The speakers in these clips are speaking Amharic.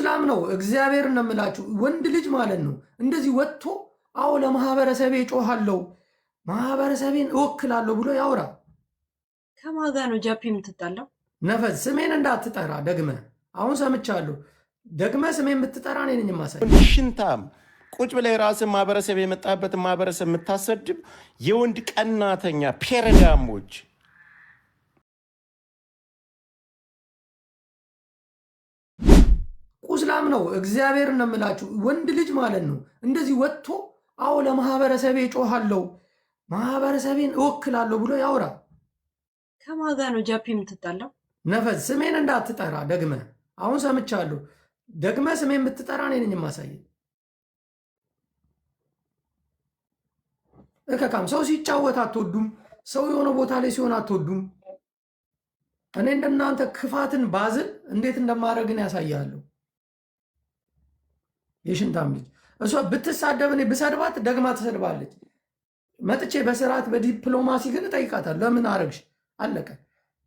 ቁስላም ነው እግዚአብሔር ነው የምላችሁ ወንድ ልጅ ማለት ነው እንደዚህ ወጥቶ አው ለማህበረሰቤ ጮሃለው ማህበረሰቤን እወክላለሁ ብሎ ያወራ ከማጋ ነው ጃፒ የምትጣላው ነፈስ ስሜን እንዳትጠራ ደግመ አሁን ሰምቻለሁ ደግመ ስሜን ብትጠራ ነኝ ማሳይ ሽንታም ቁጭ ብለ ራስን ማህበረሰብ የመጣበት ማህበረሰብ የምታሰድብ የወንድ ቀናተኛ ፔረዳሞች ቁስላም ነው እግዚአብሔር ነው የምላችሁ ወንድ ልጅ ማለት ነው እንደዚህ ወጥቶ አው ለማህበረሰቤ ጮሃለው ማህበረሰቤን እወክላለሁ ብሎ ያወራ ከማጋ ነው ጃፒ የምትጣላው ነፈስ ስሜን እንዳትጠራ ደግመ አሁን ሰምቻለሁ ደግመ ስሜን ብትጠራ ነኝ ማሳይ እከካም ሰው ሲጫወት አትወዱም ሰው የሆነ ቦታ ላይ ሲሆን አትወዱም እኔ እንደናንተ ክፋትን ባዝል እንዴት እንደማረግን ያሳያለሁ የሽንታም ልጅ እሷ ብትሳደብ እኔ ብሰድባት ደግማ ትሰድባለች መጥቼ በስርዓት በዲፕሎማሲ ግን ጠይቃታለሁ ለምን አረግሽ አለቀ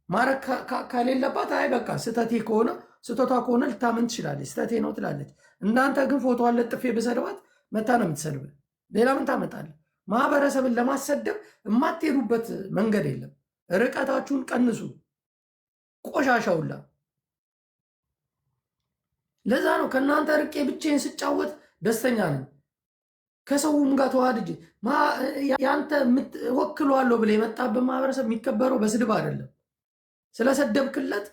ማረግ ከሌለባት አይ በቃ ስተቴ ከሆነ ስተቷ ከሆነ ልታምን ትችላለች ስተቴ ነው ትላለች እንዳንተ ግን ፎቶ አለጥፌ በሰድባት መታ ነው የምትሰድብ ሌላ ምን ታመጣለህ ማህበረሰብን ለማሰደብ የማትሄዱበት መንገድ የለም ርቀታችሁን ቀንሱ ቆሻሻውላ ለዛ ነው ከናንተ ርቄ ብቻዬን ስጫወት ደስተኛ ነኝ ከሰውም ጋር ተዋድጄ ያንተ ወክሏለሁ ብለ የመጣበት ማህበረሰብ የሚከበረው በስድብ አይደለም ስለሰደብክለት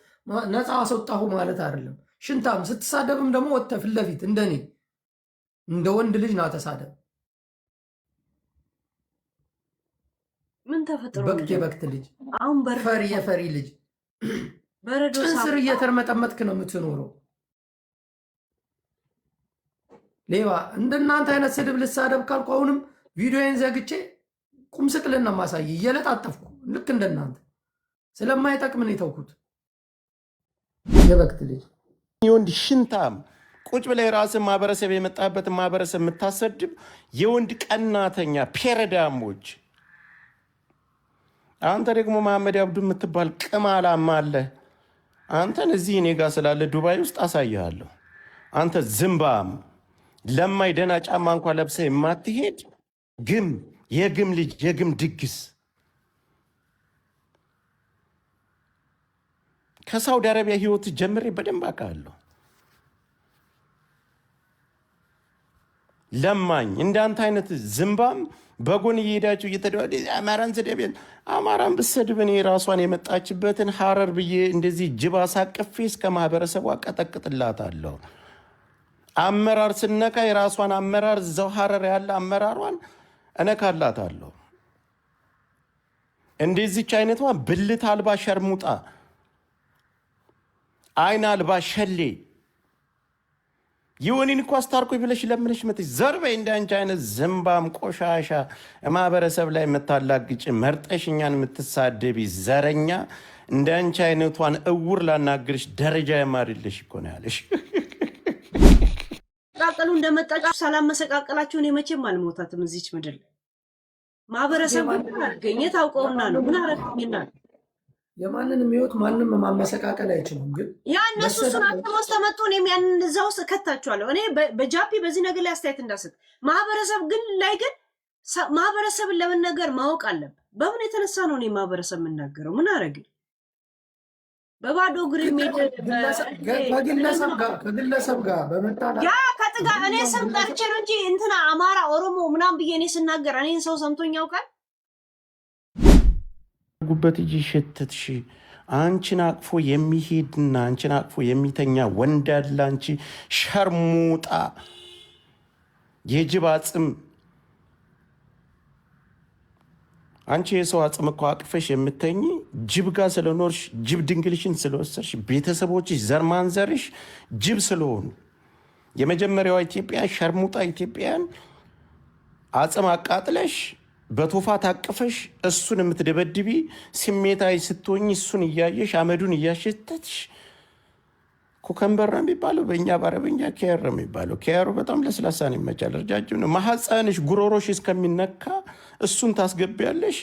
ነፃ አስወጣሁ ማለት አይደለም ሽንታም ስትሳደብም ደግሞ ወጥተህ ፊት ለፊት እንደኔ እንደ ወንድ ልጅ ና ተሳደብ ምን ተፈጥሮ በክት ልጅ አሁን ፈሪ ልጅ በረዶ ስር እየተርመጠመጥክ ነው የምትኖረው ሌባ እንደናንተ አይነት ስድብ ልሳደብ ካልኩ አሁንም ቪዲዮዬን ዘግቼ ቁም ስቅልና ማሳይ እየለጣጠፍኩ ልክ እንደናንተ ስለማይጠቅም ነው የተውኩት የበክት ልጅ የወንድ ሽንታም ቁጭ ብለ ራስን ማህበረሰብ የመጣበት ማህበረሰብ የምታሰድብ የወንድ ቀናተኛ ፔረዳሞች አንተ ደግሞ መሐመድ አብዱ የምትባል ቅማላማ አለ አንተን እዚህ እኔ ጋር ስላለ ዱባይ ውስጥ አሳያለሁ አንተ ዝምባም ለማይደና ጫማ እንኳን ለብሰ የማትሄድ ግም የግም ልጅ የግም ድግስ ከሳውዲ አረቢያ ህይወት ጀምሬ በደንብ አውቃለሁ ለማኝ እንዳንተ አይነት ዝምባም በጎን እየሄዳችሁ እየተደዋደ አማራን ስደብን አማራን ብሰድብን ራሷን የመጣችበትን ሐረር ብዬ እንደዚህ ጅባ ሳቀፌ እስከ ማህበረሰቡ አቀጠቅጥላታለሁ አመራር ስነካ የራሷን አመራር ዘው ሐረር ያለ አመራሯን እነካላታለሁ እንደዚህች አይነቷ ብልት አልባ ሸርሙጣ አይን አልባ ሸሌ ይወኒን እኮ አስታርቆይ ብለሽ ለምንሽ መጥሽ ዘርበይ እንዳንቺ አይነት ዝምባም ቆሻሻ ማህበረሰብ ላይ መታላግጭ መርጠሽኛን የምትሳደቢ ዘረኛ እንዳንቺ አይነቷን እውር ላናግርሽ ደረጃ ያማርልሽ እኮ ነው ያለሽ ቃቀሉ እንደመጣችሁ ሰላም መሰቃቀላችሁ እኔ መቼም አልሞታትም እዚች ምድር ማህበረሰብ ገኘ ታውቀውና ነው ምን አረጋኝና የማንንም ህይወት ማንንም ማመሰቃቀል አይችልም ግን ያ እነሱ ስናተሞስ ተመጡ እኔም ያን እዛው ከተታችኋለሁ እኔ በጃፒ በዚህ ነገር ላይ አስተያየት እንዳሰጥ ማህበረሰብ ግን ላይ ግን ማህበረሰብን ለመናገር ማወቅ አለበት በምን የተነሳ ነው እኔ ማህበረሰብ የምናገረው ምን አረግ በባዶ ግሪም ከግለሰብ ጋር በመጣላ ያ ከጥጋ እኔ ሰምጣች ነው እንጂ እንትና አማራ ኦሮሞ ምናም ብዬ እኔ ስናገር እኔን ሰው ሰምቶኝ ያውቃል ጉበት እጂ ሸተትሽ አንቺን አቅፎ የሚሄድና አንቺን አቅፎ የሚተኛ ወንድ ያለ አንቺ ሸርሙጣ የጅብ አጽም አንቺ የሰው አጽም እኮ አቅፈሽ የምተኝ ጅብ ጋር ስለኖርሽ ጅብ ድንግልሽን ስለወሰርሽ ቤተሰቦችሽ ዘርማንዘርሽ ጅብ ስለሆኑ የመጀመሪያው ኢትዮጵያ ሸርሙጣ ኢትዮጵያን አጽም አቃጥለሽ በቶፋ ታቅፈሽ እሱን የምትደበድቢ ስሜታዊ ስትሆኝ እሱን እያየሽ አመዱን እያሸተትሽ ኮከምበር ነው የሚባለው በእኛ በአረብኛ ኬር ነው የሚባለው ኬሩ በጣም ለስላሳ ነው ይመቻል ረጃጅም ነው ማህፀንሽ ጉሮሮሽ እስከሚነካ እሱን ታስገቢያለሽ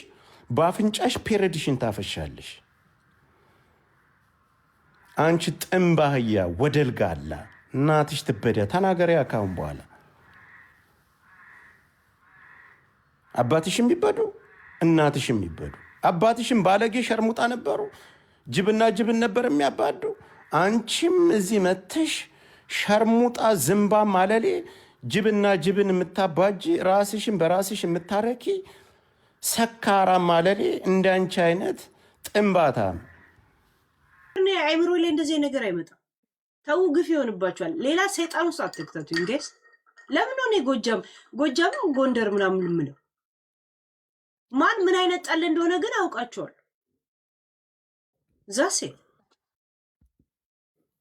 በአፍንጫሽ ፔሬዲሽን ታፈሻለሽ አንቺ ጥምባህያ ወደልጋላ እናትሽ ትበዳ። ተናገሪያ ካሁን በኋላ አባትሽም ይበዱ እናትሽም ይበዱ። አባትሽም ባለጌ ሸርሙጣ ነበሩ። ጅብና ጅብን ነበር የሚያባዱ። አንቺም እዚህ መተሽ ሸርሙጣ ዝምባ ማለሌ ጅብና ጅብን የምታባጂ ራስሽን በራስሽ የምታረኪ ሰካራ ማለሌ እንዳንቺ አይነት ጥንባታ አይምሮ ላይ እንደዚህ ነገር አይመጣም። ተው ግፍ ይሆንባቸዋል። ሌላ ሰይጣን ውስጥ አትክተቱ። እንግዲህ ለምን ነው ጎጃም ጎንደር ምናምን ምለው ማን ምን አይነት ጠል እንደሆነ ግን አውቃቸዋለሁ። ዛሴ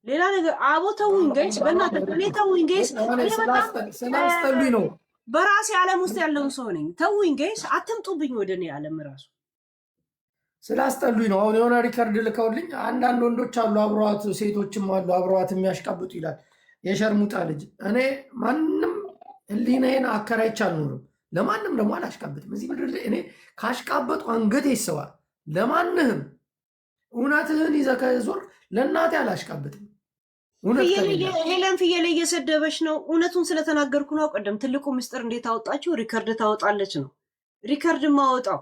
ሌላ ነገር አቦ ተውኝ ጋይስ፣ በእናትህ እኔ ተውኝ ጋይስ። ስላስጠሉኝ ነው። በራሴ ዓለም ውስጥ ያለውን ሰው ነኝ። ተውኝ ጋይስ፣ አትምጡብኝ ወደ እኔ ዓለም ራሱ ስላስጠሉኝ ነው። አሁን የሆነ ሪከርድ ልከውልኝ አንዳንድ ወንዶች አሉ አብረዋት፣ ሴቶችም አሉ አብረዋት የሚያሽቃብጡ ይላል የሸርሙጣ ልጅ። እኔ ማንም ህሊናዬን አከራይቼ አልኖርም፣ ለማንም ደግሞ አላሽቃብጥም። እዚህ ምድር ላይ እኔ ካሽቃበጡ አንገቴ ይሰዋል። ለማንህም እውነትህን ይዘህ ከዞርክ ለእናቴ አላሽቃብጥም። ሄለን ፍየል እየሰደበች ነው። እውነቱን ስለተናገርኩ ነው። ቀደም ትልቁ ምስጢር እንዴት አወጣችሁ? ሪከርድ ታወጣለች ነው። ሪከርድ ማወጣው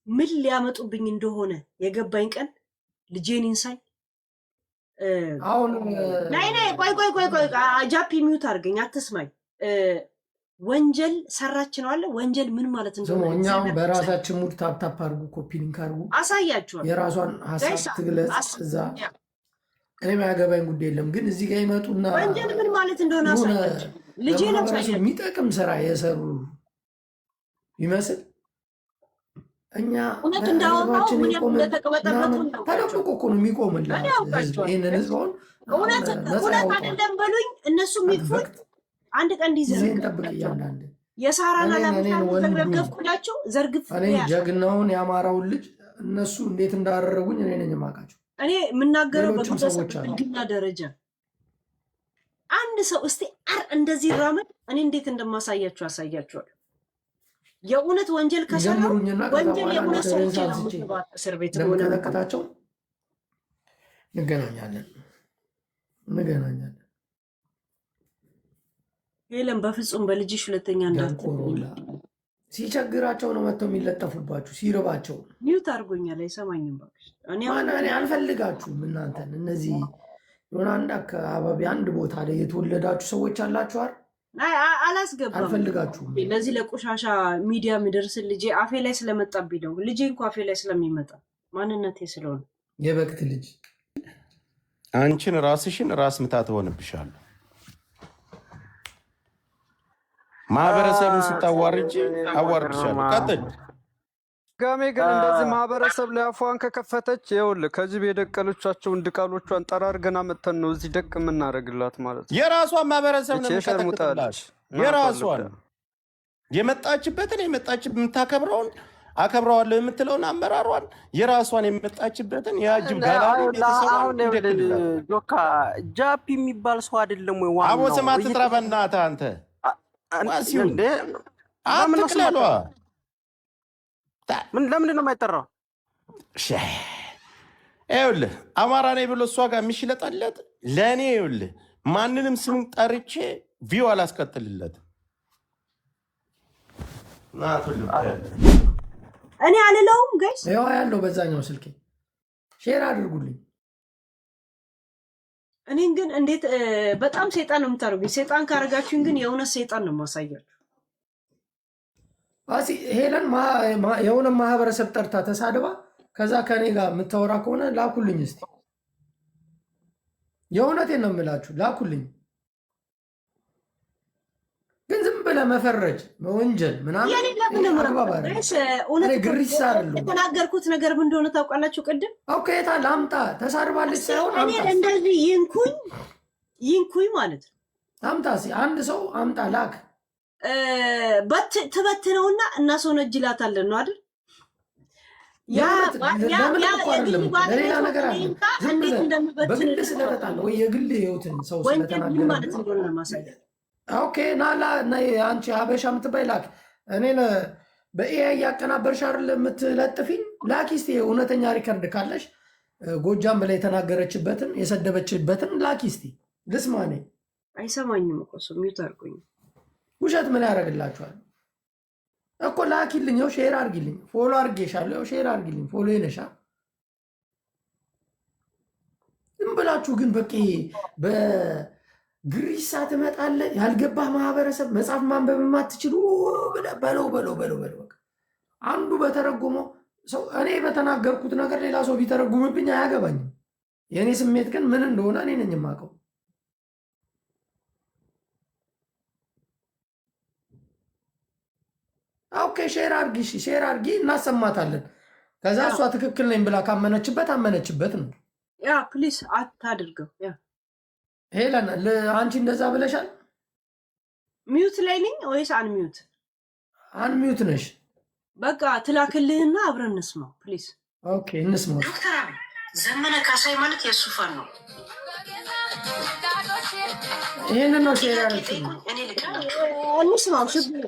ምን ሊያመጡብኝ እንደሆነ የገባኝ ቀን ልጄን ኢንሳይ አሁን ቆይ ጃፒ ሚዩት አድርገኝ፣ አትስማኝ። ወንጀል ሰራች ነው አለ። ወንጀል ምን ማለት እንደሆነ እኛም በራሳችን ሙድ ታፕታፕ አድርጉ፣ ኮፒ ሊንክ አድርጉ፣ አሳያችኋል። የራሷን ሀሳብ ትግለጽ። እዛ እኔ ማያገባኝ ጉዳይ የለም። ግን እዚህ ጋር ይመጡና ወንጀል ምን ማለት እንደሆነ አሳያችሁ። ልጄ ነው የሚጠቅም ስራ የሰሩ ይመስል እኛ እውነት እንዳወራው ምን ያህል እንደተቀበጠበት ተደብቆ እኮ ነው የሚቆምላት ይህንን ህዝቡን። እውነት አይደለም በሉኝ እነሱ የሚክፉት አንድ ቀን እንዲዘርግ ጠብቅ እያንዳንድ የሳራና ለምታዘረገፍኩላቸው ዘርግፍ እኔ ጀግናውን የአማራውን ልጅ እነሱ እንዴት እንዳደረጉኝ እኔ ነኝ የማውቃቸው። እኔ የምናገረው በግለሰብና ደረጃ አንድ ሰው እስቲ እንደዚህ ራመድ እኔ እንዴት እንደማሳያችሁ አሳያችኋል። የእውነት ወንጀል ከሰራ ወንጀል የእውነት ሰዎች እስር ቤት ለመለከታቸው እንገናኛለን። ሄለን በፍጹም በልጅሽ ሁለተኛ እንዳትቆሮላ ሲቸግራቸው ነው መጥተው የሚለጠፉባችሁ። ሲርባቸው ሚዩት አድርጎኛል፣ አይሰማኝም። እባክሽ እኔ አልፈልጋችሁም እናንተን። እነዚህ የሆነ አንድ አካባቢ አንድ ቦታ ላይ የተወለዳችሁ ሰዎች አላችሁ አይደል? አላስገባም፣ አልፈልጋችሁም። ለዚህ ለቆሻሻ ሚዲያ የሚደርስን ልጄ አፌ ላይ ስለመጣብኝ ነው። ልጄ እንኳ አፌ ላይ ስለሚመጣ ማንነቴ ስለሆነ የበክት ልጅ አንቺን ራስሽን ራስ ምታት ሆንብሻለሁ። ማህበረሰብን ስታዋርጅ አዋርድሻለሁ። ቀጥል ጋሜ ግን እንደዚህ ማህበረሰብ ላይ አፏን ከከፈተች ይኸውልህ ከጅብ የደቀሎቻቸውን ድቃሎቿን ጠራርገን አመተን ነው እዚህ ደቅ የምናደርግላት ማለት ነው። የራሷን ማህበረሰብ ነው የምትቀጠቅጥላት። የራሷን የመጣችበትን የምታከብረውን አከብረዋለሁ የምትለውን አመራሯን የራሷን የመጣችበትን የጅብ ጋላሪ ጆካ ጃፒ የሚባል ሰው አይደለም ወይ? አቦ ስማ ትጥራ በእናትህ አንተ ዋሲውን አትቅለሏ። ለምንድን ነው የማይጠራው? ይኸውልህ አማራ ነኝ ብሎ እሷ ጋር የሚሽለጠለጥ ለእኔ ይኸውልህ ማንንም ስም ጠርቼ ቪው አላስቀጥልለትም። እኔ አልለውም ጋይስ ያው ያለው በዛኛው ስልኬ ሼር አድርጉልኝ። እኔን ግን እንዴት በጣም ሰይጣን ነው የምታደርጉኝ። ሰይጣን ካረጋችሁኝ ግን የእውነት ሰይጣን ነው የማሳያችሁ። አሲ ሄለን የሆነ ማህበረሰብ ጠርታ ተሳድባ ከዛ ከኔ ጋር የምታወራ ከሆነ ላኩልኝ እስቲ። የእውነቴን ነው የምላችሁ ላኩልኝ። ግን ዝም ብለህ መፈረጅ መወንጀል ምናምን ግሪሳ አይደለም። የተናገርኩት ነገር ምን እንደሆነ ታውቃላችሁ? ቅድም ኦኬ ታል አምጣ ተሳድባለች ሳይሆን እኔ እንደዚህ ይንኩኝ ማለት ነው። አምጣ ሲ አንድ ሰው አምጣ ላክ ትበትነውና እናስወነጅላታለን ነው አይደል? ሌላ ነገር አለ። በግል ስለተጣለ ወይ የግል ህይወትን ሰው ስለተናገረ ማለት እንደሆነ ማሳያ ኦኬ ናላ አንቺ ሀበሻ የምትባይ ላክ። እኔን በኤአይ ያቀናበርሽ አይደል የምትለጥፊኝ? ላኪ እስቲ እውነተኛ ሪከርድ ካለሽ ጎጃም በላይ የተናገረችበትን የሰደበችበትን ላኪ እስቲ ልስማኔ አይሰማኝም እኮ እሱ ሚውት አድርጎኝ። ውሸት ምን ያደርግላችኋል እኮ ላኪልኝ፣ ያው ሼር አድርጊልኝ። ፎሎ አድርጌሻለሁ፣ ያው ሼር አድርጊልኝ። ፎሎ ይነሻ ዝም ብላችሁ ግን በቂ በግሪሳ ትመጣለህ። ያልገባህ ማህበረሰብ መጽሐፍ ማንበብ የማትችሉ በለው በለው በለው በለው። አንዱ በተረጎመው ሰው እኔ በተናገርኩት ነገር ሌላ ሰው ቢተረጉምብኝ አያገባኝም። የእኔ ስሜት ግን ምን እንደሆነ እኔ ነኝ የማውቀው። ኦኬ ሼር አድርጊ፣ እሺ ሼር አድርጊ፣ እናሰማታለን። ከዛ እሷ ትክክል ነኝ ብላ ካመነችበት አመነችበት ነው። ያ ፕሊስ አታድርገው። ያ ሄለን አንቺ እንደዛ ብለሻል። ሚውት ላይ ነኝ ወይስ አንሚውት? አንሚውት ነሽ። በቃ ትላክልህና አብረን እንስማው ፕሊስ። ኦኬ እንስማው። ዶክተር አብይ ዘመነ ካሳይ ማለት የእሱ ፋን ነው። ይሄንን ነው ሼር ያደረግሽው። እኔ ልክላችሁ እንስማው። ሽብር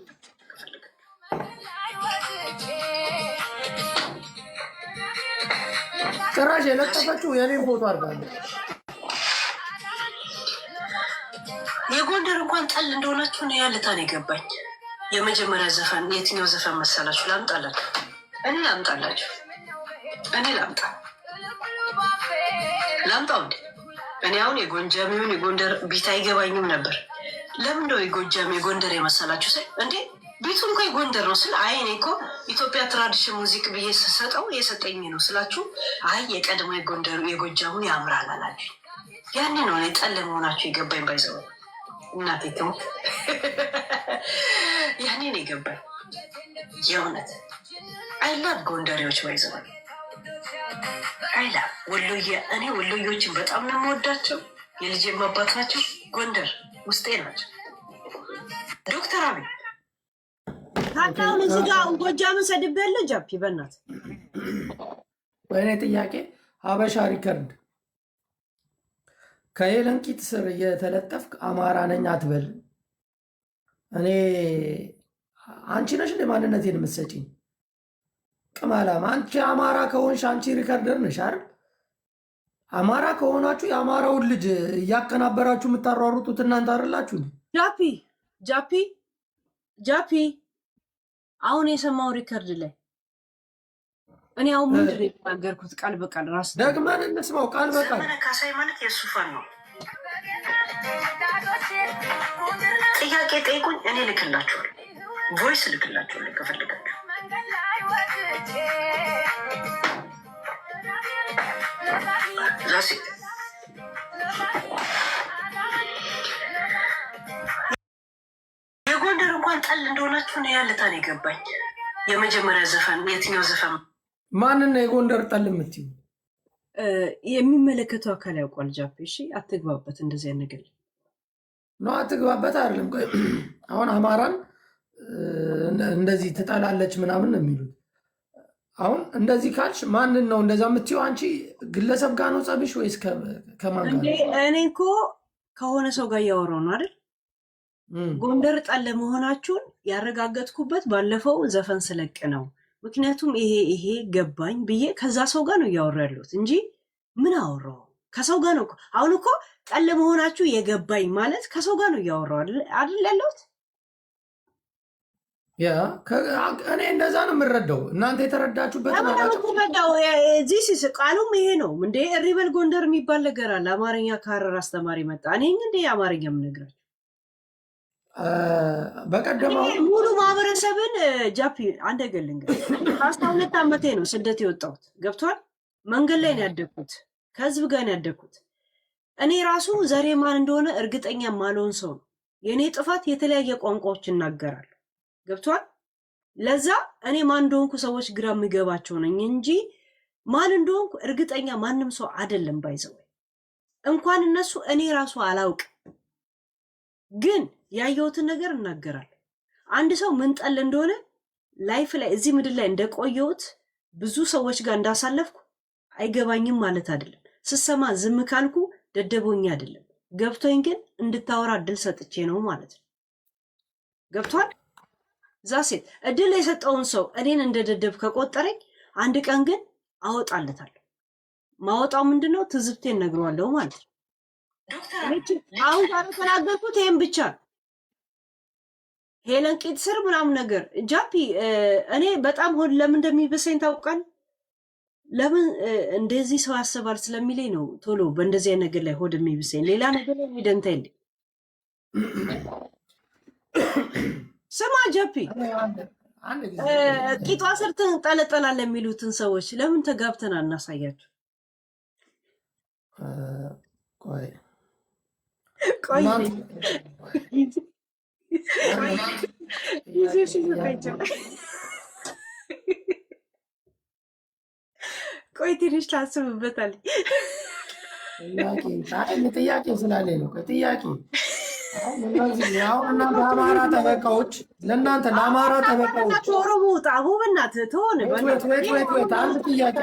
ጭራሽ የለጠፈችው የኔን ፎቶ አድርጋለች። የጎንደር እንኳን ጠል እንደሆናችሁ ነው ያለታ ነው የገባኝ። የመጀመሪያ ዘፈን የትኛው ዘፈን መሰላችሁ? ላምጣላችሁ። እኔ ላምጣላችሁ። እኔ ላምጣው እንዴ? እኔ አሁን የጎንጃሚውን የጎንደር ቢት አይገባኝም ነበር። ለምን ነው የጎጃም የጎንደር የመሰላችሁ? ሳይ እንዴ ቤቱ እንኳ የጎንደር ነው ስል አይ እኔ እኮ ኢትዮጵያ ትራዲሽን ሙዚክ ብዬ ስሰጠው የሰጠኝ ነው ስላችሁ፣ አይ የቀድሞ የጎንደሩ የጎጃሙን ያምራል አላችሁ። ያኔ ነው እኔ ጠል መሆናችሁ የገባኝ። ባይዘው እናቴ ትሙት ያኔ ነው የገባኝ የእውነት። አይላቭ ጎንደሬዎች ባይዘው አይላቭ ወሎዬ። እኔ ወሎዬዎችን በጣም ነው የምወዳቸው። የልጄ አባት ናቸው። ጎንደር ውስጤ ናቸው። ዶክተር አብይ ታታውን እዚህ ጋር ጎጃምን ሰድቤያለ ጃፒ በእናት ወይኔ ጥያቄ ሀበሻ ሪከርድ ከሄለን ቂጥ ስር እየተለጠፍክ አማራ ነኝ አትበል። እኔ አንቺ ነሽ እንደ ማንነቴን የምትሰጪኝ ቅማላም። አንቺ አማራ ከሆንሽ አንቺ ሪከርደር ነሽ አይደል? አማራ ከሆናችሁ የአማራውን ልጅ እያቀናበራችሁ የምታሯሩጡት እናንተ አይደላችሁ? ጃፒ አሁን የሰማው ሪከርድ ላይ እኔ አሁን ምንድን ነው የተናገርኩት? ቃል በቃል ራስ ደግመን እንስማው። ቃል በቃል ዘመነ ካሳይ ማለት የእሱ ፋን ነው። ጥያቄ ጠይቁኝ፣ እኔ ልክላችኋለሁ። ቮይስ ልክላችኋለሁ ከፈለጋችሁ። የጎንደር እንኳን ጠል እንደሆናችሁ ነው ያለታ ነው የገባኝ። የመጀመሪያ ዘፈን የትኛው ዘፈን? ማንን ነው የጎንደር ጠል የምትይው? የሚመለከተው አካል ያውቋል። ጃፒ እሺ፣ አትግባበት። እንደዚህ ነገር ነው አትግባበት አይደለም። አሁን አማራን እንደዚህ ትጠላለች ምናምን ነው የሚሉት። አሁን እንደዚህ ካልሽ ማንን ነው እንደዛ የምትይው? አንቺ ግለሰብ ጋር ነው ጸብሽ ወይስ ከማን ጋር? እኔ እኮ ከሆነ ሰው ጋር እያወራሁ ነው አይደል? ጎንደር ጠል መሆናችሁን ያረጋገጥኩበት ባለፈው ዘፈን ስለቅ ነው። ምክንያቱም ይሄ ገባኝ ብዬ ከዛ ሰው ጋር ነው እያወራ ያለሁት እንጂ ምን አወራው? ከሰው ጋር ነው። አሁን እኮ ጠል መሆናችሁ የገባኝ ማለት ከሰው ጋር ነው እያወራው አይደል ያለሁት? ያ እኔ እንደዛ ነው የምረዳው። እናንተ የተረዳችሁበት ዚህ ቃሉም ይሄ ነው እንዴ? ሪበል ጎንደር የሚባል ነገር አለ። አማርኛ ካረር አስተማሪ መጣ። እኔ እንደ አማርኛ የምነግራችሁ በቀደመው ሙሉ ማህበረሰብን ጃፒ አንድ ገልን 12 ዓመቴ ነው ስደት የወጣሁት። ገብቷል። መንገድ ላይ ነው ያደግኩት። ከህዝብ ጋር ነው ያደግኩት። እኔ ራሱ ዘሬ ማን እንደሆነ እርግጠኛ ማልሆን ሰው ነው። የእኔ ጥፋት የተለያየ ቋንቋዎች እናገራለሁ። ገብቷል። ለዛ እኔ ማን እንደሆንኩ ሰዎች ግራ የሚገባቸው ነኝ እንጂ ማን እንደሆንኩ እርግጠኛ ማንም ሰው አይደለም። ባይዘው እንኳን እነሱ እኔ ራሱ አላውቅ፣ ግን ያየሁትን ነገር እናገራለሁ። አንድ ሰው ምን ጠል እንደሆነ ላይፍ ላይ እዚህ ምድር ላይ እንደቆየሁት ብዙ ሰዎች ጋር እንዳሳለፍኩ አይገባኝም ማለት አይደለም። ስሰማ ዝም ካልኩ ደደቦኛ አይደለም። ገብቶኝ ግን እንድታወራ እድል ሰጥቼ ነው ማለት ነው። ገብቷል። ዛሴት እድል የሰጠውን ሰው እኔን እንደደደብ ከቆጠረኝ አንድ ቀን ግን አወጣለታለሁ። ማወጣው ምንድነው? ትዝብቴን ነግረዋለሁ ማለት ነው። አሁን ጋር ተናገርኩት ይሄን ብቻ ሄለን ቂጥ ስር ምናምን ነገር ጃፒ እኔ በጣም ሆድ ለምን እንደሚበሰኝ ታውቃል? ለምን እንደዚህ ሰው ያስባል ስለሚለኝ ነው። ቶሎ በእንደዚህ አይነት ነገር ላይ ሆድ የሚብሰኝ ሌላ ነገር ላይ ሄደንታ እንዴ ስማ ጃፒ ቂጧ ስር ትንጠለጠላለህ የሚሉትን ሰዎች ለምን ተጋብተን አናሳያቸው? ቆይ ቆይ ቆይ ትንሽ ታስብበታል። ጥያቄ ስላለኝ ነው። ጥያቄ አሁን በአማራ ጠበቃዎች ለእናንተ ለአማራ ጠበቃዎች ኦሮሞ ጣሁ በእናትህ ትሆን አንድ ጥያቄ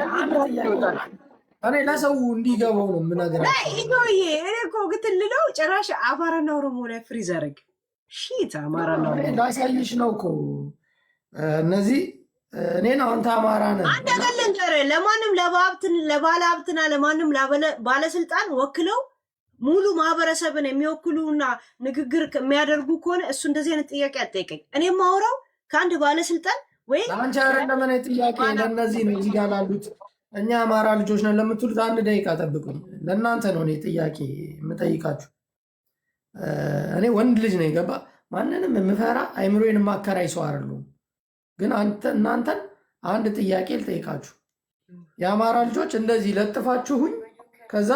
እኔ ለሰው እንዲገባው ነው የምነግራቸው። እኔ እኮ ግትልለው ጭራሽ አማራና ኦሮሞ ላይ ፍሪዝ አደረግ ሺት አማራና ላሳይሽ ነው እኮ እነዚህ እኔን አሁን አማራ ነህ አንድ ነገር ልንገርህ፣ ለማንም ለባለ ሀብትና ለማንም ባለስልጣን ወክለው ሙሉ ማህበረሰብን የሚወክሉና ንግግር የሚያደርጉ ከሆነ እሱ እንደዚህ አይነት ጥያቄ አጠይቀኝ። እኔ የማወራው ከአንድ ባለስልጣን ወይ አንቺ አይደለም። እኔ ጥያቄ ለእነዚህ ነው እዚህ ጋር ላሉት እኛ አማራ ልጆች ነን ለምትሉት አንድ ደቂቃ ጠብቁኝ። ለእናንተ ነው እኔ ጥያቄ የምጠይቃችሁ። እኔ ወንድ ልጅ ነው የገባ ማንንም የምፈራ አይምሮዬን የማከራይ ሰው አይደለሁም። ግን እናንተን አንድ ጥያቄ ልጠይቃችሁ። የአማራ ልጆች እንደዚህ ለጥፋችሁኝ ከዛ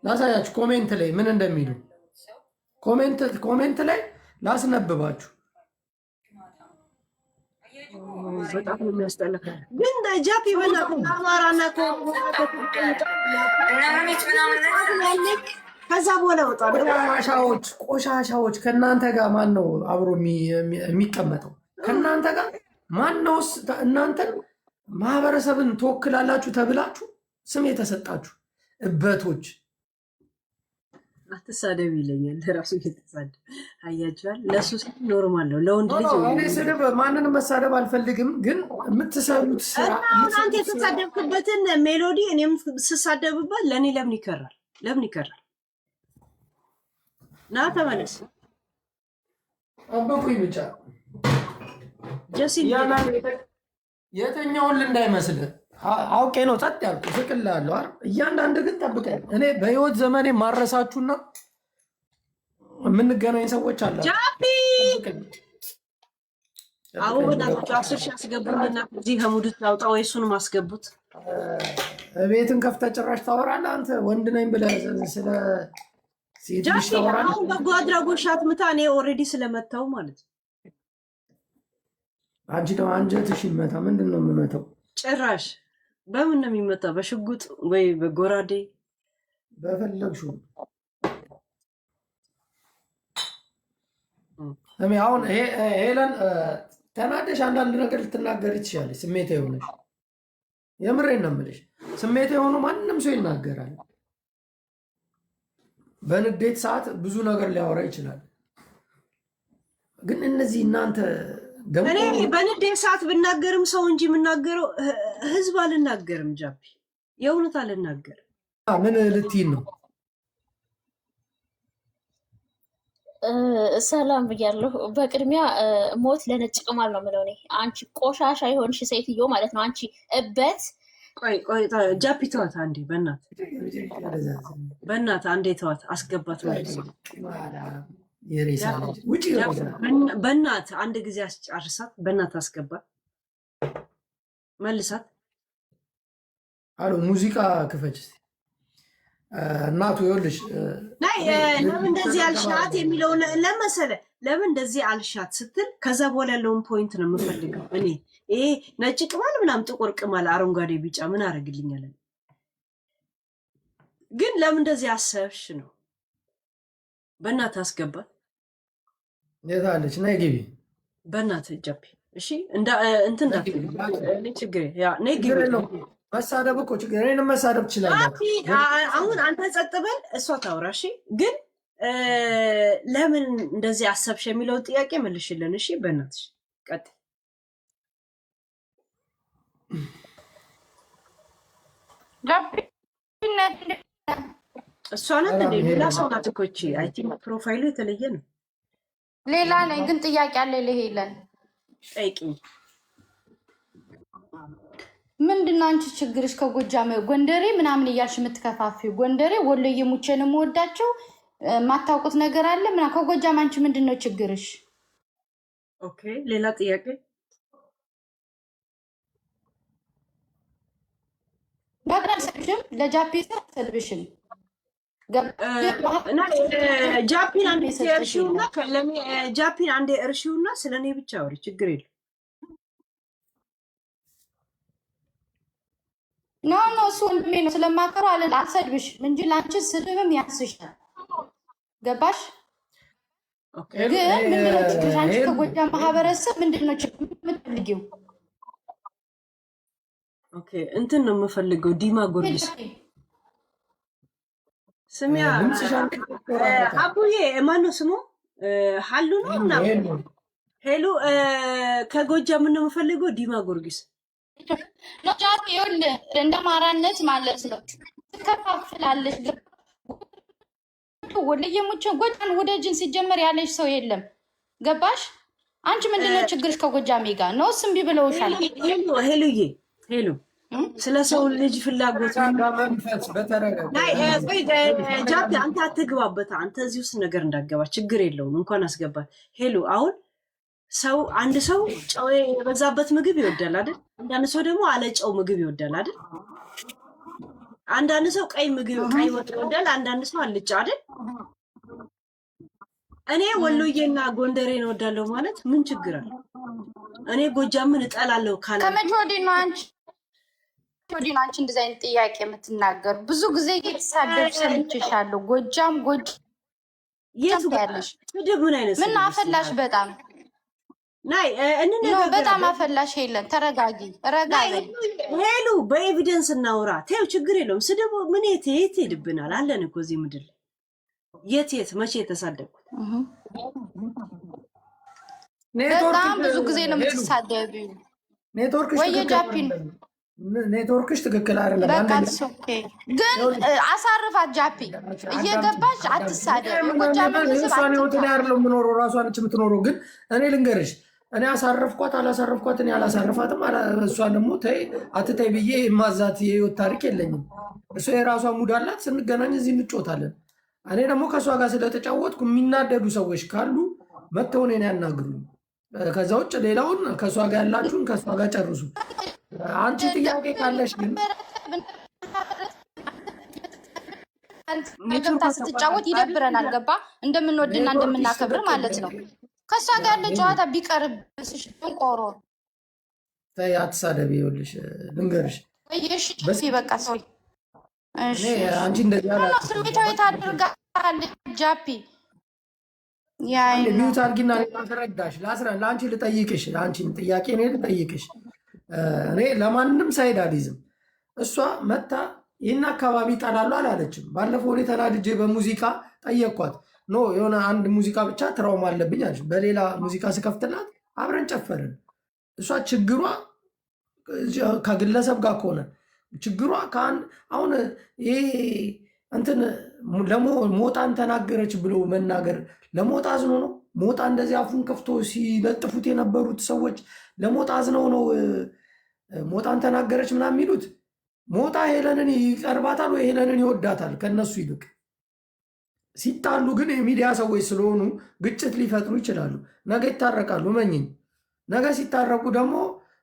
ላሳያችሁ ኮሜንት ላይ ምን እንደሚሉ ኮሜንት ላይ ላስነብባችሁ። በጣም ነው የሚያስጠላ። ግን ጃፒ አማራና ከዛ በኋላ ወጣ ቆሻሻዎች ከእናንተ ጋር ማን ነው አብሮ የሚቀመጠው? ከእናንተ ጋር ማነውስ? እናንተን ማህበረሰብን ትወክላላችሁ ተብላችሁ ስም የተሰጣችሁ እበቶች። አትሳደብ ይለኛል ራሱ እየተሳደብ አያችኋል። ለሱ ኖርማል ነው ለወንድ ልጅ። እኔ ስድብ ማንንም መሳደብ አልፈልግም፣ ግን የምትሰሩት ስራ አንተ የተሳደብክበትን ሜሎዲ እኔም ስሳደብበት ለእኔ ለምን ይከራል? ለምን ይከራል? ና ተመለስ። ጠብቁኝ ብቻ ጀሲን የተኛውን እንዳይመስልህ አውቄ ነው ጸጥ ያልኩ ፍቅላለሁ አይደል? እያንዳንድ ግን ጠብቀኝ። እኔ በህይወት ዘመኔ ማረሳችሁና የምንገናኝ ሰዎች አላችሁ። ጃፒ አሁን በእናታችሁ 10 ሺህ አስገቡልና እዚህ ከሙድ ታውጣ ወይ እሱን ማስገቡት። ቤትን ከፍተህ ጭራሽ ታወራለህ አንተ ወንድ ነኝ ብለህ ስለ ሴት ልጅ ታወራለህ። አሁን በጎ አድራጎት ሻት ምታ እኔ ኦልሬዲ ስለመታው ማለት ነው። አንቺ ደግሞ አንጀትሽ ይመታ። ምንድን ነው የምመታው? ጭራሽ በምን ነው የሚመታው? በሽጉጥ ወይ በጎራዴ በፈለግሽው። አሁን ሄለን ተናደሽ አንዳንድ ነገር ልትናገር ትችላለች። ስሜት የሆነሽ የምሬን ነው የምልሽ። ስሜት የሆኑ ማንም ሰው ይናገራል። በንዴት ሰዓት ብዙ ነገር ሊያወራ ይችላል። ግን እነዚህ እናንተ እኔ በንዴት ሰዓት ብናገርም ሰው እንጂ የምናገረው ህዝብ አልናገርም። ጃፒ የእውነት አልናገርም። ምን ልትይን ነው? ሰላም ብያለሁ። በቅድሚያ ሞት ለነጭ ቅማል ነው የምለው እኔ። አንቺ ቆሻሻ የሆንሽ ሴትዮ ማለት ነው። አንቺ እበት። ቆይ ጃፒ ተዋት አንዴ፣ በእናት አንዴ ተዋት፣ አስገባት ማለት ነው። በእናት አንድ ጊዜ አስጨርሳት፣ በእናት አስገባት፣ መልሳት። አሎ ሙዚቃ ክፈች እናቱ። ይኸውልሽ ለምን እንደዚህ አልሻት የሚለውን ለመሰለ ለምን እንደዚህ አልሻት ስትል ከዛ በኋላ ያለውን ፖይንት ነው የምፈልገው እኔ። ይሄ ነጭ ቅማል ምናምን ጥቁር ቅማል አረንጓዴ ቢጫ ምን አደረግልኛል? ግን ለምን እንደዚህ አሰብሽ ነው። በእናት አስገባት። የታለች? ነይ ግቢ በእናት ጃፒ። እሺ እንትን ችግር ነይ ግቢ። መሳደብ እኮ ችግር እኔንም መሳደብ ትችላለህ። አሁን አንተ ጸጥ በል፣ እሷ ታውራ። እሺ ግን ለምን እንደዚህ አሰብሽ የሚለውን ጥያቄ መልሽልን። እሺ በእናትሽ ቀጥይ። እሷ ናት እንዴ? ሌላ ሰው ናት እኮ እቺ። አይ ቲንክ ፕሮፋይሉ የተለየ ነው። ሌላ ላይ ግን ጥያቄ አለ። ለሄለን ጠይቂኝ። ምንድነው አንቺ ችግርሽ? ከጎጃም ጎንደሬ ምናምን እያልሽ የምትከፋፊው ጎንደሬ ወሎዬ ሙቼን የምወዳቸው ማታውቁት ነገር አለ ምናምን። ከጎጃም አንቺ ምንድነው ችግርሽ? ኦኬ ሌላ ጥያቄ። ባግራሰብሽም ለጃፒ ሰልብሽም ጃፒን አንዴ እርሺውና ጃፒን አንዴ እርሺውና ስለኔ ብቻ አውሪ፣ ችግር የለም። ኖ እሱ ወንድሜ ነው ስለማከሩ አልሰድብሽም እንጂ ለአንቺ ስድብም ያንስሻል። ገባሽ? ግን ምንድነው ችግርሽ? አንቺ ከጎጃም ማህበረሰብ ምንድነው ችግር የምትፈልጊው? ኦኬ እንትን ነው የምፈልገው ዲማ ጎርጊስ ስሚያ አቡዬ ማነው ስሙ? ሀሉ ነው ምናምን ሄሉ ከጎጃም ነው የምፈልገው ዲማ ጎርጊስ ጃፒ ይኸውልህ እንደ አማራነት ማለት ነው ትከፋፍላለች። ወለየ ሙቼ ጎጃም ወደ ጅን ሲጀመር ያለሽ ሰው የለም። ገባሽ? አንቺ ምንድነው ችግርሽ ከጎጃሜ ጋር ነው? እምቢ ብለውሻል። ሄሉዬ ሄሉ ስለ ሰው ልጅ ፍላጎት ጃፒ አንተ አትግባበት። አንተ እዚህ ውስጥ ነገር እንዳገባ ችግር የለውም እንኳን አስገባ። ሄሉ አሁን ሰው አንድ ሰው ጨው የበዛበት ምግብ ይወዳል አይደል? አንዳንድ ሰው ደግሞ አለ ጨው ምግብ ይወዳል አይደል? አንዳንድ ሰው ቀይ ምግብ ቀይ ወጥ ይወዳል፣ አንዳንድ ሰው አልጫ አይደል? እኔ ወሎዬና ጎንደሬን እወዳለሁ ማለት ምን ችግር አለ? እኔ ጎጃምን እጠላለሁ ካለ ከመቼ ወዲህ ነው አንቺ እንደዚህ አይነት ጥያቄ የምትናገሩ? ብዙ ጊዜ እየተሳደብሽ ሰምቼሻለሁ። ጎጃም ያለሽ ምን አይነት ምን አፈላሽ? በጣም ናይ በጣም አፈላሽ። የለን ተረጋጊ፣ ረጋ በይ ሄሉ። በኤቪደንስ እናውራ። ተይው ችግር የለውም። ስድብ ምን የት ሄድብናል? አለን እኮ እዚህ ምድር የት መቼ የተሳደብኩት? በጣም ብዙ ጊዜ ነው የምትሳደቢው። ኔትወርክሽ ትክክል አይደለም። በቃ ግን አሳርፋት ጃፒ፣ እየገባች አትሳደብ። እሷን ህይወትን ያለው የምኖረው ራሷ ነች የምትኖረው። ግን እኔ ልንገርሽ፣ እኔ አሳረፍኳት አላሳረፍኳት እኔ አላሳርፋትም። እሷን ደግሞ ተይ አትተይ ብዬ የማዛት የህይወት ታሪክ የለኝም። እሷ የራሷ ሙድ አላት። ስንገናኝ እዚህ እንጮታለን። እኔ ደግሞ ከእሷ ጋር ስለተጫወትኩ የሚናደዱ ሰዎች ካሉ መተው እኔን ያናግሩኝ። ከዛ ውጭ ሌላውን ከእሷ ጋር ያላችሁን ከእሷ ጋር ጨርሱ። አንቺ ጥያቄ ካለሽ ግን ገብታ ስትጫወት ይደብረናል። ገባ? እንደምንወድና እንደምናከብር ማለት ነው። ከእሷ ጋር ያለ ጨዋታ ቢቀርብሽ ቆሮ ተይ አትሳደቢ። ይኸውልሽ ልንገርሽ፣ በቃ ሰው አንቺ እንደዚህ ስሜታዊ ታደርጋለች። ጃፒ ሚዩት አድርጊና ላስረዳሽ፣ ለአንቺ ልጠይቅሽ፣ ለአንቺን ጥያቄ እኔ ልጠይቅሽ። እኔ ለማንም ሳይድ አልይዝም። እሷ መታ ይህን አካባቢ ጠላሉ አላለችም። ባለፈው እኔ ተናድጄ በሙዚቃ ጠየቅኳት። ኖ የሆነ አንድ ሙዚቃ ብቻ ትራውማ አለብኝ አለች። በሌላ ሙዚቃ ስከፍትላት አብረን ጨፈርን። እሷ ችግሯ ከግለሰብ ጋር ከሆነ ችግሯ አሁን ይሄ እንትን ሞጣን ተናገረች ብሎ መናገር ለሞጣ አዝኖ ነው። ሞጣ እንደዚህ አፉን ከፍቶ ሲለጥፉት የነበሩት ሰዎች ለሞጣ አዝነው ነው ሞጣን ተናገረች ምናምን የሚሉት። ሞጣ ሄለንን ይቀርባታል ወይ ሄለንን ይወዳታል ከነሱ ይልቅ። ሲጣሉ ግን የሚዲያ ሰዎች ስለሆኑ ግጭት ሊፈጥሩ ይችላሉ። ነገ ይታረቃሉ፣ መኝኝ። ነገ ሲታረቁ ደግሞ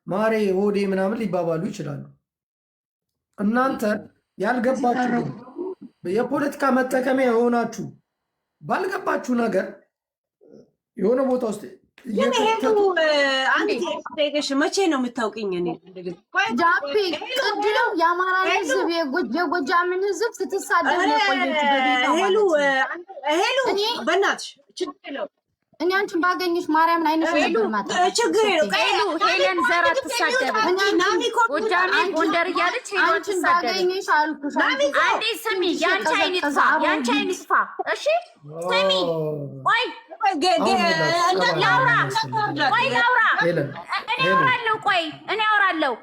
ማሬ ሆዴ ምናምን ሊባባሉ ይችላሉ። እናንተ ያልገባችሁ የፖለቲካ መጠቀሚያ የሆናችሁ ባልገባችሁ ነገር የሆነ ቦታ ውስጥ መቼ ነው የምታውቅኝ? ጃፒ ቅድም የአማራን ህዝብ የጎጃምን ህዝብ ስትሳደብ ሄሉ በእናትሽ እኔ አንቺን ባገኝሽ ማርያምን አይነሽ ነበር ማለት ችግር ሄለን ዘር አትሳደብ። ጎጃሜ ጎንደር እያለች አንቺን ባገኝሽ አልኩሽ። አንዴ ስሚ፣ ያንቺ አይን ይጥፋ፣ ያንቺ አይን ይጥፋ። እሺ ስሚ፣ ቆይ ላውራ፣ ቆይ ላውራ። እኔ አወራለሁ፣ ቆይ እኔ አወራለሁ።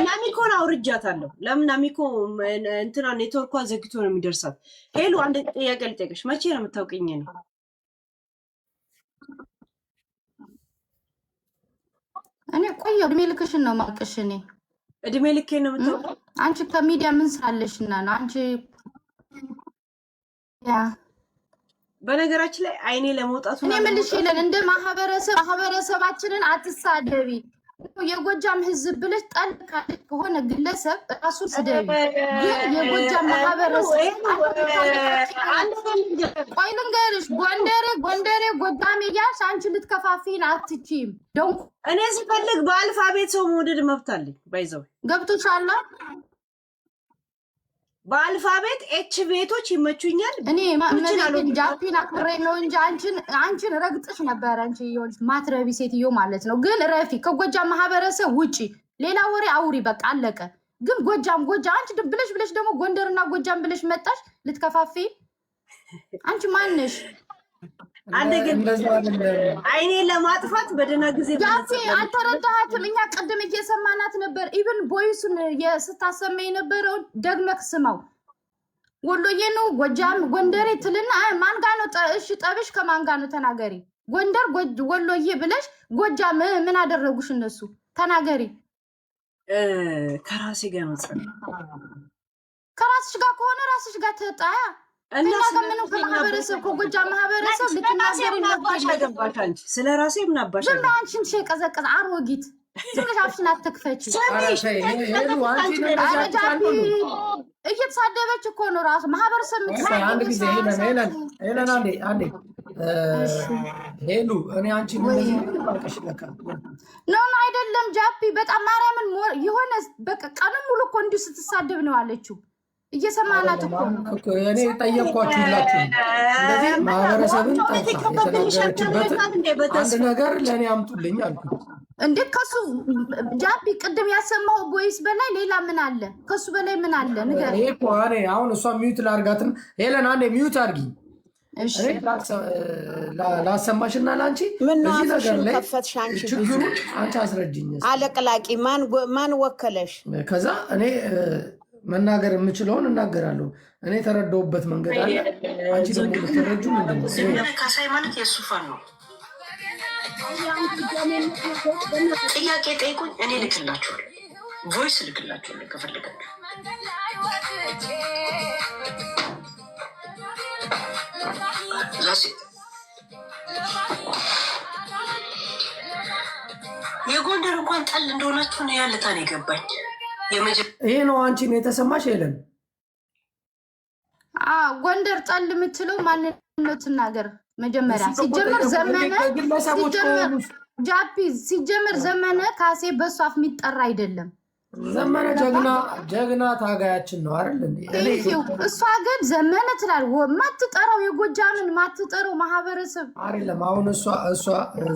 ናሚኮን አውርጃታለሁ። ለምን ናሚኮ እንትና ኔትወርኳ ዘግቶ ነው የሚደርሳት። ሄሉ አንድ ጥያቄ ልጠይቅሽ፣ መቼ ነው የምታውቅኝ? ነው እኔ ቆየሁ። እድሜ ልክሽን ነው የማውቅሽ። እኔ እድሜ ልኬን ነው የምታውቀው? አንቺ ከሚዲያ ምን ስላለሽና ነው አንቺ? ያ በነገራችን ላይ አይኔ ለመውጣቱ እኔ ምልሽ ይለን እንደ ማህበረሰባችንን አትሳደቢ። የጎጃም ህዝብ ብለሽ ጣልቃለች ከሆነ ግለሰብ ራሱን ስደቢ። ግን የጎጃም ማህበረሰብ ቆይ ልንገርሽ፣ ጎንደሬ ጎጃሜ እያልሽ አንቺ ልትከፋፊን አትችይም። ደንኩ እኔ ስፈልግ በአልፋቤት ሰው መውደድ መብት አለኝ። ባይዘው ገብቶሻል? በአልፋቤት ኤች ቤቶች ይመቹኛል። እኔ ጃፒን አክብሬ ነው እንጂ አንቺን ረግጥሽ ነበረ። አንቺ ይኸውልሽ ማትረቢ ሴትዮ ማለት ነው። ግን ረፊ ከጎጃም ማህበረሰብ ውጪ ሌላ ወሬ አውሪ፣ በቃ አለቀ። ግን ጎጃም አንቺ ብለሽ ደግሞ ጎንደርና ጎጃም ብለሽ መጣሽ ልትከፋፊ። አንቺ ማንሽ? አይኔ ለማጥፋት በደህና ጊዜ ጃፒ አልተረዳሃትም። እኛ ቅድም እየሰማናት ነበር። ኢቭን ቦይሱን ስታሰማ የነበረውን ደግመህ ስማው። ወሎዬ ነው ጎጃም ጎንደሬ ትልና ማን ጋር ነው? እሺ ጠብሽ ከማን ጋር ነው? ተናገሪ። ጎንደር ወሎዬ ብለሽ ጎጃም ምን አደረጉሽ እነሱ? ተናገሪ። ከራሴ ጋር ነው። ከራስሽ ጋር ከሆነ ራስሽ ጋር ተጣያ እና ከምንም ከማህበረሰብ ከጎጃም ማህበረሰብ ልትናገሪ ነው። ስለ ራሴ ምን አባሽ ነው? አንቺን ሸቀዘቀዝ አሮጊት ዝምሽ አፍሽን አትክፈቺ። እየተሳደበች እኮ ነው ራሱ ማህበረሰብ አንድ ጊዜ ሄለን አንዴ ሄሉ እኔ አንቺ ኖ አይደለም ጃፒ በጣም ማርያምን የሆነ በቃ ቀኑን ሙሉ እኮ እንዲሁ ስትሳደብ ነው አለችው። እየሰማናት እኮ እኔ ጠየቅኳችሁ ሁላችሁ እንደዚህ ማህበረሰብን የተናገረችበትን አንድ ነገር ለእኔ አምጡልኝ አልኩት። እንዴ ከሱ ጃፒ ቅድም ያሰማው ቦይስ በላይ ሌላ ምን አለ? ከሱ በላይ ምን አለ? ንገር። ይሄ እኮ እኔ አሁን እሷ ሚዩት ላርጋትም። ሄለን አንዴ ሚዩት አርጊ ላሰማሽና ለአንቺ እዚህ ነገር ላይ ችግሩ አንቺ አስረጅኝ። አለቅላቂ ማን ወከለሽ? ከዛ እኔ መናገር የምችለውን እናገራለሁ። እኔ የተረዳሁበት መንገድ አለ። አንቺ ደግሞ ልትረጁ ምንድነው? ካሳይ ማለት የእሱ ፋን ነው። ጥያቄ ጠይቁኝ፣ እኔ ልክላችኋለሁ። ቮይስ ልክላችኋለሁ ከፈለጋችሁ። የጎንደር እንኳን ጠል እንደሆናችሁ ነው ያለታን የገባኝ። ይሄ ነው አንቺን የተሰማሽ? የለም ጎንደር ጠል የምትለው ማንነት ትናገር መጀመሪያ። ሲጀመር ዘመነ ጃፒ ሲጀመር ዘመነ ካሴ በሱ አፍ የሚጠራ አይደለም። ዘመነ ጀግና ታጋያችን ነው አይደል? እሷ ግን ዘመነ ትላል ማትጠራው የጎጃምን ማትጠራው ማህበረሰብ አይደለም። አሁን እሷ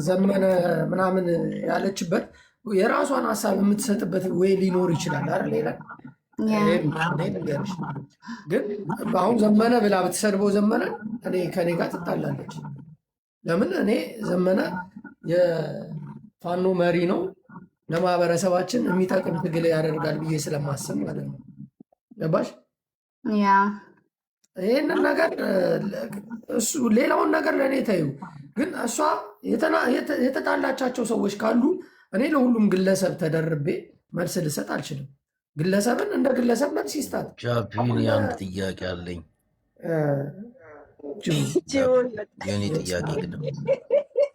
ዘመነ ምናምን ያለችበት የራሷን ሀሳብ የምትሰጥበት ወይ ሊኖር ይችላል አይደል? ሌላ ግን አሁን ዘመነ ብላ ብትሰድበው ዘመነ ከኔ ጋር ትጣላለች። ለምን? እኔ ዘመነ የፋኖ መሪ ነው፣ ለማህበረሰባችን የሚጠቅም ትግል ያደርጋል ብዬ ስለማስብ ማለት ነው። ገባሽ? ይህንን ነገር እሱ ሌላውን ነገር ለእኔ ተዩ። ግን እሷ የተጣላቻቸው ሰዎች ካሉ እኔ ለሁሉም ግለሰብ ተደርቤ መልስ ልሰጥ አልችልም። ግለሰብን እንደ ግለሰብ መልስ ይስጣት። ጃፒን አንድ ጥያቄ አለኝ። የኔ ጥያቄ ቅድም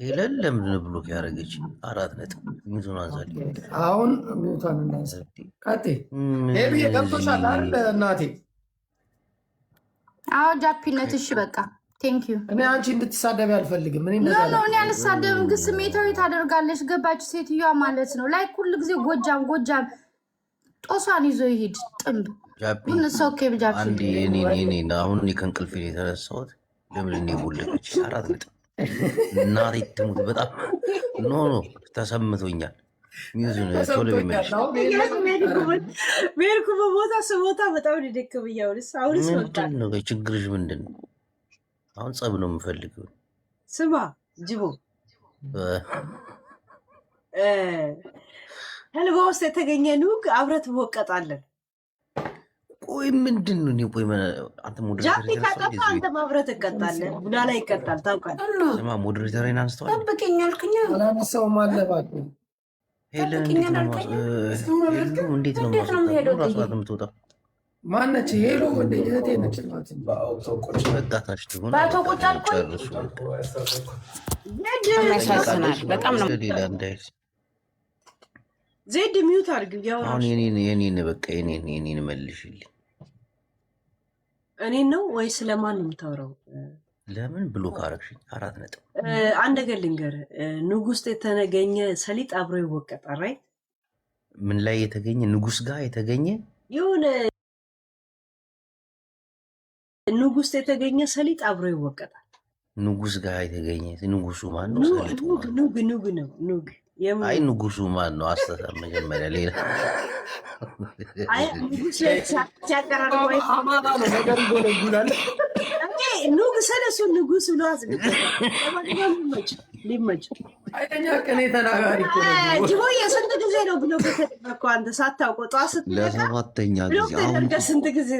ሄለን ለምንድን ብሎክ ያደረገች? 4 ነጥብ ሚቱን አንሳል። አሁን ሚቱን እናንሳ። ቀጤ ሄሉ ገብቶሻል አይደል እናቴ? አዎ ጃፒነት። እሺ በቃ ቴንክ ዩ። እኔ አንቺ እንድትሳደብ አልፈልግም። እኔ አልሳደብም፣ ግን ስሜታዊ ታደርጋለች። ገባች ሴትዮዋ ማለት ነው። ላይ ሁሉ ጊዜ ጎጃም ጦሷን ይዞ ይሄድ ጥንብ አንዴ እኔ አሁን ከእንቅልፌ የተነሳሁት ለምን እኔ ቦለቀች 4 ነጥብ እናቴ ትሙት። በጣም ኖ ተሰምቶኛል። ሚዙን ቶሎ ቢመልሽ ቤርኩ በቦታ ስቦታ በጣም ሊደክም እያውልስ አሁንስ ምንድን ነው ችግርሽ? ምንድን ነው? አሁን ጸብ ነው የምፈልገው። ስማ ጅቦ ተልባ ውስጥ የተገኘ ኑግ አብረህ ትወቀጣለን። ቆይ ምንድን ነው? ቆይ አንተ ጃፒ ካጠፋ አንተ አብረህ ትቀጣለህ። ቡና ላይ ይቀጣል ታውቃለህ። ስማ ሞዴሬተርን አንስተዋል። ጠብቀኝ አልከኝ። አላነሳውም አለባት ሄለን እንዴት ነው የምትወጣው? ማነች? ሄሎ ወደ እህቴ ነች። በቃታች ትሆን ያሳዝናል በጣም ነው። ሌላ እንዳይል ዜድ ሚዩት አድርግ። አሁን የኔን በቃ የኔን መልሽልኝ። እኔን ነው ወይ ስለማን ነው የምታወራው? ለምን ብሎ ካረግሽኝ 4 ነጥብ። አንድ ነገር ልንገርህ፣ ንጉስ ውስጥ የተገኘ ሰሊጥ አብሮ ይወቀጣል። ራይት ምን ላይ የተገኘ? ንጉስ ጋር የተገኘ የሆነ ንጉስ ውስጥ የተገኘ ሰሊጥ አብሮ ይወቀጣል። ንጉስ ጋር የተገኘ ንጉሱ ማን ነው? ሰሊጡ ኑግ አይ ንጉሱ ማን ነው? አስተሳሰብ መጀመሪያ ሌላ አይ ንጉስ ሲያቀራርብ አማራ ነው ነገር ይጎለጉላል። ኑግ ስለሱ ንጉስ ብሎ ሊመች አይተኛ ቀኔ ተናጋሪ ጅቦ የስንት ጊዜ ነው ብሎ ከተደረግኩ አንተ ሳታውቀው ጠዋት ስትነቃ ለ7ኛ ጊዜ አሁን ስንት ጊዜ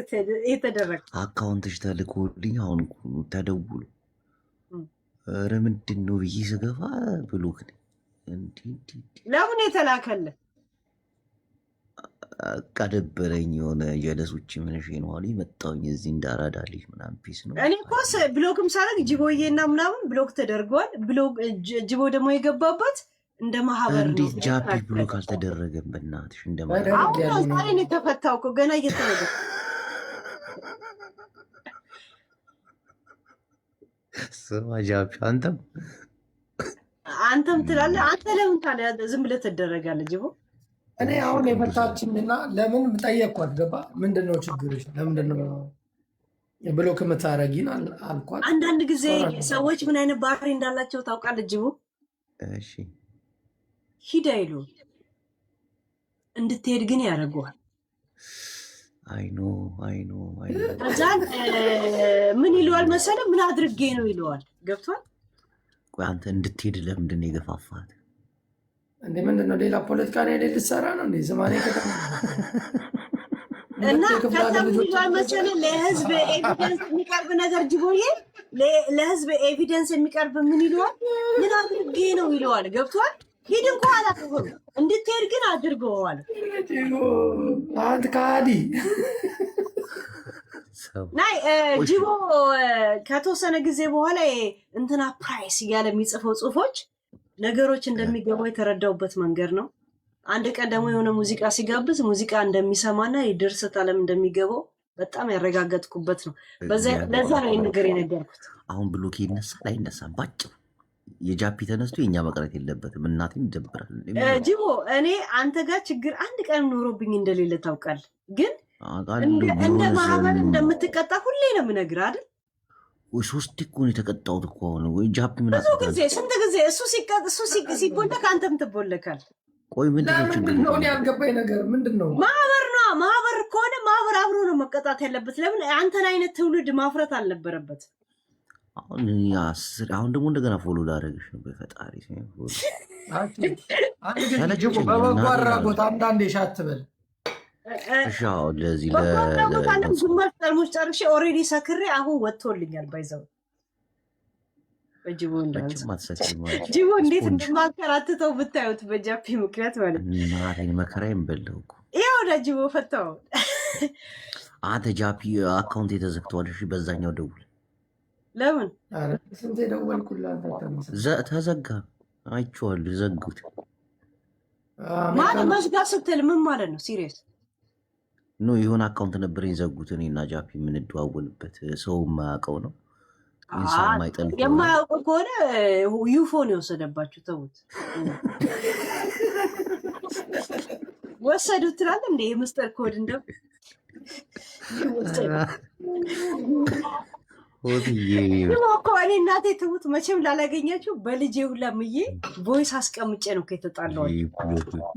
የተደረገ አካውንትሽ ተልኮልኝ አሁን ተደውሎ ኧረ ምንድን ነው ብዬ ስገባ ብሎክ ለምን የተላከለ ቀደበረኝ። የሆነ ጀለሶች ምንሽ ነው አሉ መጣሁኝ እዚህ እንዳራዳልሽ ምናምን ፒስ ነው። እኔ እኮ ብሎክም ሳደርግ ጅቦዬ እና ምናምን ብሎክ ተደርገዋል። ጅቦ ደግሞ የገባበት እንደ ማህበር ነው። እንዴት ጃፒ ብሎክ አልተደረገም? በእናትሽ እንደ ማህበር አሁን ዛሬ ነው የተፈታው እኮ ገና እየተነገ ስማ ጃፒ አንተም ትላለህ። አንተ ለምን ታዲያ ዝም ብለህ ትደረጋለህ? ጅቦ እኔ አሁን የፈታችኝና ለምን ጠየቅኳት። ገባ ምንድነው ችግርሽ? ለምንድነው ብሎክ የምታረጊን አልኳት። አንዳንድ ጊዜ ሰዎች ምን አይነት ባህሪ እንዳላቸው ታውቃለህ ጅቦ? እሺ ሂድ አይሉ እንድትሄድ ግን ያደርገዋል። አይኖ ከዛን ምን ይለዋል መሰለህ? ምን አድርጌ ነው ይለዋል። ገብቷል? ቆይ አንተ እንድትሄድ ለምንድን ነው የገፋፋት? እንዴ ምንድነው? ሌላ ፖለቲካ ነው የሌለ ሰራ ነው እንዴ? ዘማኔ ከተማ እና ከተም ይሏል መሰለህ? ለህዝብ ኤቪደንስ የሚቀርብ ነገር ጅቦዬ፣ ለህዝብ ኤቪደንስ የሚቀርብ ምን ይለዋል? ምን አድርጌ ነው ይለዋል። ገብቷል? ሂድ እንኳ አላልኩም፣ እንድትሄድ ግን አድርገዋል። አንተ ካዲ ናይ ጅቦ ከተወሰነ ጊዜ በኋላ እንትና ፕራይስ እያለ የሚጽፈው ጽሁፎች ነገሮች እንደሚገባው የተረዳውበት መንገድ ነው። አንድ ቀን ደግሞ የሆነ ሙዚቃ ሲጋብዝ ሙዚቃ እንደሚሰማና የድርሰት ዓለም እንደሚገባው በጣም ያረጋገጥኩበት ነው። ለዛ ነው ይህን ነገር የነገርኩት። አሁን ብሎክ ይነሳል አይነሳም? ባጭሩ የጃፒ ተነስቶ የኛ መቅረት የለበትም። እናቴም ይደብራል። ጅቦ እኔ አንተ ጋር ችግር አንድ ቀን ኖሮብኝ እንደሌለ ታውቃለህ። ግን እንደ ማህበር እንደምትቀጣ ሁሌ ነው የምነግርህ አይደል? ወይ 3 እኮ ነው የተቀጣሁት እኮ አሁን። ወይ ጃፒ ምን ብዙ ጊዜ ስንት ጊዜ እሱ ሲቦለክ አንተም ትቦለካል። ቆይ ምንድን ነው ያልገባኝ ነገር ምንድን ነው? ማህበር ነው። ማህበር ከሆነ ማህበር አብሮ ነው መቀጣት ያለበት። ለምን አንተን አይነት ትውልድ ማፍረት አልነበረበት? አሁን ደግሞ እንደገና ፎሎ ላደረግሽ ነው። በፈጣሪ በበጎ አድራጎት አንዳንዴ ሻትበል ለዚህ ግማሽ ጠርሙስ ጨርሼ ኦልሬዲ ሰክሬ አሁን ወጥቶልኛል። ባይዘው ጅቦ ጅቦ እንዴት እንደማከራትተው ብታዩት በጃፒ ምክንያት ማለት ነው። መከራዬን በለው እኮ ይኸው ወደ ጅቦ ፈታው። አንተ ጃፒ አካውንት የተዘግተዋል። እሺ በዛኛው ደውል። ለምን ስንት ደወልኩልህ? ተዘጋ። አይቼዋለሁ። ዘጉት ማለት መዝጋት ስትል ምን ማለት ነው? ሲሪየስ ኖ የሆነ አካውንት ነበረኝ ዘጉት። እኔና ጃፒ የምንደዋወልበት ሰው የማያውቀው ነው። የማያውቁ ከሆነ ዩፎን የወሰደባችሁ ተውት። ወሰዱት ትላለህ እንደ የምስጢር ኮድ እንደው እኔ እናቴ ትሙት መቼም ላላገኛችሁ በልጄ ሁላ ምዬ ቮይስ አስቀምጬ ነው ከተጣለው።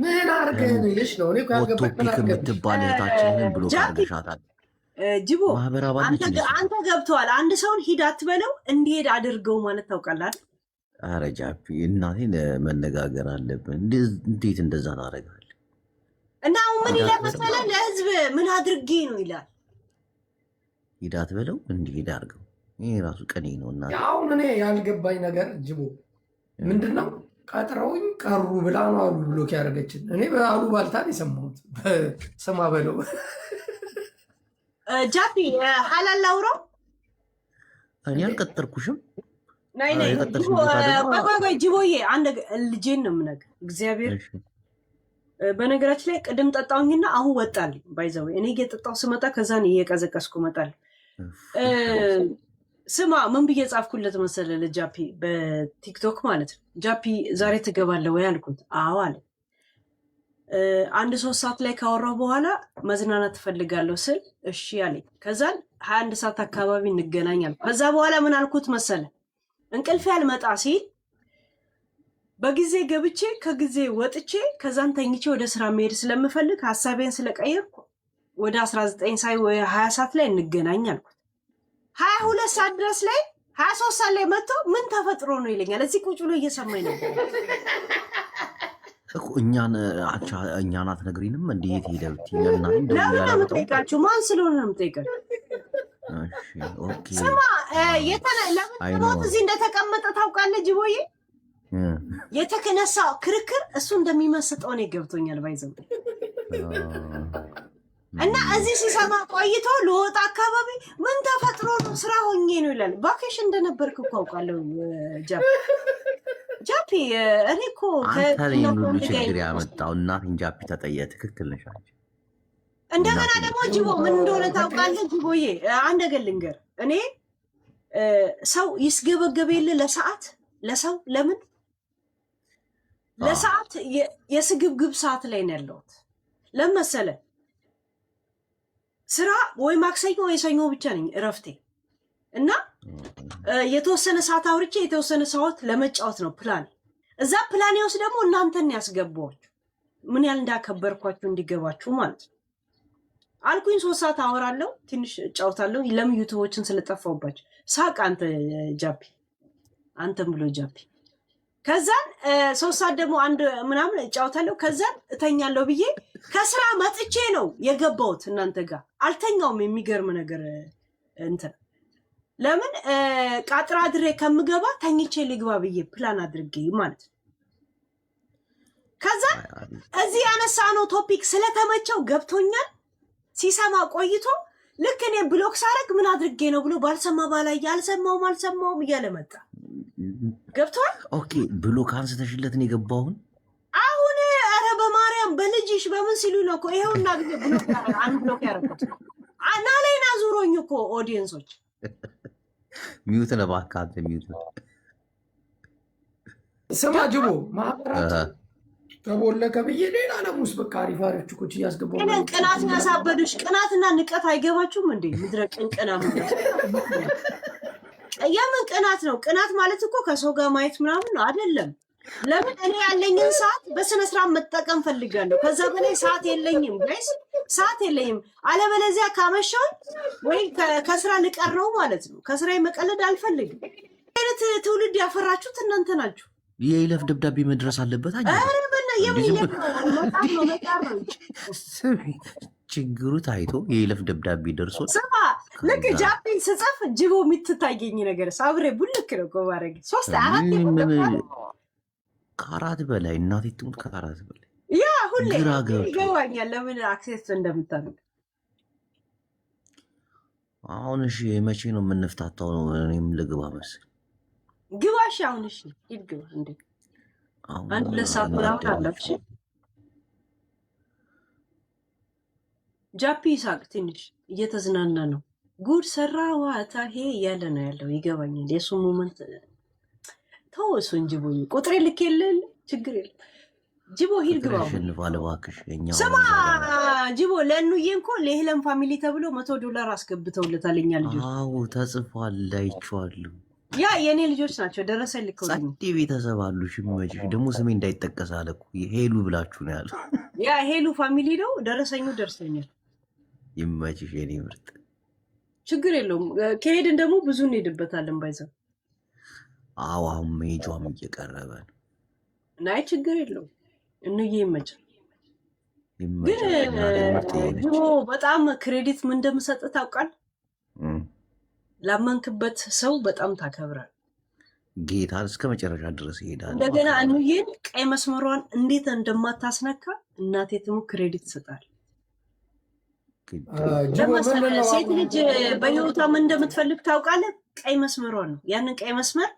ምን አድርገህ ነው ይልሽ ነው? እኔ ቶፒክ የምትባል እህታችንን ብሎ ካርገሻታል። ጅቦ አንተ ገብተዋል። አንድ ሰውን ሂድ አትበለው እንዲሄድ አድርገው ማለት ታውቃለህ። ኧረ ጃፒ እናቴን መነጋገር አለብን። እንዴት እንደዛ ታደርጋለህ? እና አሁን ምን ይላል መሰለህ? ለህዝብ ምን አድርጌ ነው ይላል። ሂዳት በለው እንዲሄድ አድርገው። ይሄ ራሱ ቀኔ ነው። እና አሁን እኔ ያልገባኝ ነገር ጅቦ ምንድን ነው ቀጥረውኝ ቀሩ ብላ ነው አሉ ብሎክ ያደረገችን። እኔ በአሉ ባልታን የሰማሁት ስማ በለው ጃፒ ሀላል ላውራው። እኔ አልቀጠርኩሽም። ናይ ቆይ ጅቦዬ አንድ ልጄን ነው የምነግርህ። እግዚአብሔር በነገራችን ላይ ቅድም ጠጣውኝና አሁን ወጣልኝ። ባይዘው እኔ እየጠጣሁ ስመጣ ከዛን እየቀዘቀስኩ እመጣለሁ። ስማ ምን ብዬ ጻፍኩለት መሰለህ ለጃፒ በቲክቶክ ማለት ነው። ጃፒ ዛሬ ትገባለህ ወይ አልኩት። አዎ አለ። 1-3 ሰዓት ላይ ካወራሁ በኋላ መዝናናት ትፈልጋለሁ ስል እሺ አለኝ። ከዛን 21 ሰዓት አካባቢ እንገናኛል። ከዛ በኋላ ምን አልኩት መሰለህ እንቅልፍ ያልመጣ ሲል በጊዜ ገብቼ ከጊዜ ወጥቼ ከዛን ተኝቼ ወደ ስራ መሄድ ስለምፈልግ ሀሳቤን ስለቀየርኩ ወደ 19 ሳይ ወይ 20 ሰዓት ላይ እንገናኝ አልኩት። 22 ሰዓት ድረስ ላይ 23 ሰዓት ላይ መጥቶ ምን ተፈጥሮ ነው ይለኛል። እዚህ ቁጭ ብሎ እየሰማኝ ነበር እኮ። እኛን አትነግሪንም? እንዴት ሄደ ብትይኝ ለምን ነው የምጠይቃችሁ? ማን ስለሆነ ነው የምጠይቃችሁ? ስማ ለምን እዚህ እንደተቀመጠ ታውቃለህ ጅቦዬ? የተከነሳ ክርክር እሱ እንደሚመስጠው እኔ ገብቶኛል። ባይዘው እና እዚህ ሲሰማ ቆይቶ ለወጣ አካባቢ ምን ተፈጥሮ ነው ስራ ሆኜ ነው ይላል። ቫኬሽ እንደነበርክ እኮ አውቃለሁ ጃፒ። እኔ እኮ ሁሉ ችግር ያመጣው እናቴን ጃፒ ተጠየ። ትክክል ነሽ አንቺ። እንደገና ደግሞ ጅቦ ምን እንደሆነ ታውቃለህ ጅቦዬ? አንድ ነገር ልንገር። እኔ ሰው ይስገበገብ የለ ለሰዓት ለሰው ለምን ለሰዓት የስግብግብ ሰዓት ላይ ነው ያለሁት። ለምን መሰለህ? ስራ ወይ ማክሰኞ ወይ ሰኞ ብቻ ነኝ እረፍቴ እና የተወሰነ ሰዓት አውርቼ የተወሰነ ሰዓት ለመጫወት ነው ፕላን። እዛ ፕላኔ ውስጥ ደግሞ እናንተን ያስገባችሁ ምን ያህል እንዳከበርኳችሁ እንዲገባችሁ ማለት ነው አልኩኝ። 3 ሰዓት አወራለሁ፣ ትንሽ እጫወታለሁ። ለምን ዩቲዩቦችን ስለጠፋውባቸው ሳቅ አንተ ጃፒ፣ አንተም ብሎ ጃፒ። ከዛን 3 ሰዓት ደግሞ አንድ ምናምን እጫወታለሁ። ከዛን እተኛለሁ ብዬ ከስራ መጥቼ ነው የገባሁት እናንተ ጋር። አልተኛውም። የሚገርም ነገር እንትን ለምን ቃጥራ አድሬ ከምገባ ተኝቼ ልግባ ብዬ ፕላን አድርጌ ማለት ነው። ከዛ እዚህ ያነሳነው ቶፒክ ስለተመቸው ገብቶኛል። ሲሰማ ቆይቶ ልክ እኔ ብሎክ ሳረግ ምን አድርጌ ነው ብሎ ባልሰማ ባላይ አልሰማውም እያለ መጣ። ገብቷል። ኦኬ ብሎክ አንስተሽለት ነው የገባውን አሁን። ኧረ በማርያም በልጅሽ በምን ሲሉ ነው እኮ ይሄውና ብሎክ ያደረኩት እና ላይና ዙሮኝ እኮ ኦዲየንሶች ሚዩት ነው እባክህ አንተ ሚዩት ነው። ስማ ጅቦ ማህበራት ተቦለከ ብዬ ሌላ ለሙስ በቃ አሪፍ አሪፍ ችኮች እያስገባሁ ነው። ቅናት ያሳበዱሽ ቅናትና ንቀት አይገባችሁም እንዴ? ምድረ ቅንቅና የምን ቅናት ነው? ቅናት ማለት እኮ ከሰው ጋር ማየት ምናምን ነው አይደለም። ለምን እኔ ያለኝን ሰዓት በስነ ስርዓት መጠቀም ፈልጋለሁ። ከዛ በላይ ሰዓት የለኝም ጋይስ፣ ሰዓት የለኝም። አለበለዚያ ካመሻውን ወይ ከስራ ልቀረው ማለት ነው። ከስራ መቀለድ አልፈልግም። አይነት ትውልድ ያፈራችሁት እናንተ ናችሁ። የይለፍ ደብዳቤ መድረስ አለበት። ችግሩ ታይቶ የይለፍ ደብዳቤ ደርሶ ስማ፣ ልክ ጃፒን ስጽፍ ጅቦ የምትታየኝ ነገር ሳብሬ ቡልክ ነው ማድረግ 3-4 ከአራት በላይ እናቴ ትሙት ከአራት በላይ ያ ሁሌ ይገባኛል ለምን አክሴስ እንደምታደርግ። አሁን እሺ መቼ ነው የምንፍታታው? ነው እኔም ልግባ መሰለኝ። ግባሽ አሁን እሺ ሂድ ግባ። እንዴ አንድ ለሰዓት ምናምን አለፍሽ። ጃፒ ሳቅ ትንሽ እየተዝናና ነው። ጉድ ሰራ ዋታ ሄ እያለ ነው ያለው። ይገባኛል የሱ ሞመንት ተወሱ እንጂ ቦይ ቁጥሬ ልክ የለል ችግር የለም። ጅቦ ሂድ ግባ። ስማ ጅቦ ለእኑዬ እኮ ለሄለን ፋሚሊ ተብሎ $100 አስገብተውለታል እኛ ልጆች። አዎ ተጽፏል፣ አይቼዋለሁ። ያ የእኔ ልጆች ናቸው። ደረሰኝ ልከውልኝ። ጸዴ ቤተሰብ አሉ። ሽመችሽ ደግሞ ስሜ እንዳይጠቀስ አለ እኮ ሄሉ ብላችሁ ነው ያለው። ያ ሄሉ ፋሚሊ ነው። ደረሰኙ ደርሰኛል። ይመችሽ የኔ ምርጥ። ችግር የለውም። ከሄድን ደግሞ ብዙ እንሄድበታለን። ባይዘው አሁን ሜጇም እየቀረበ ነው። ናይ ችግር የለውም እንዬ ይመቻል። ግን በጣም ክሬዲት ምን እንደምሰጥ ታውቃል? ላመንክበት ሰው በጣም ታከብራል። ጌታን እስከ መጨረሻ ድረስ ይሄዳል። እንደገና እንዬን ቀይ መስመሯን እንዴት እንደማታስነካ እናቴ ትሙ ክሬዲት ትሰጣል። ሴት ልጅ በህይወቷ ምን እንደምትፈልግ ታውቃለህ? ቀይ መስመሯን ነው። ያንን ቀይ መስመር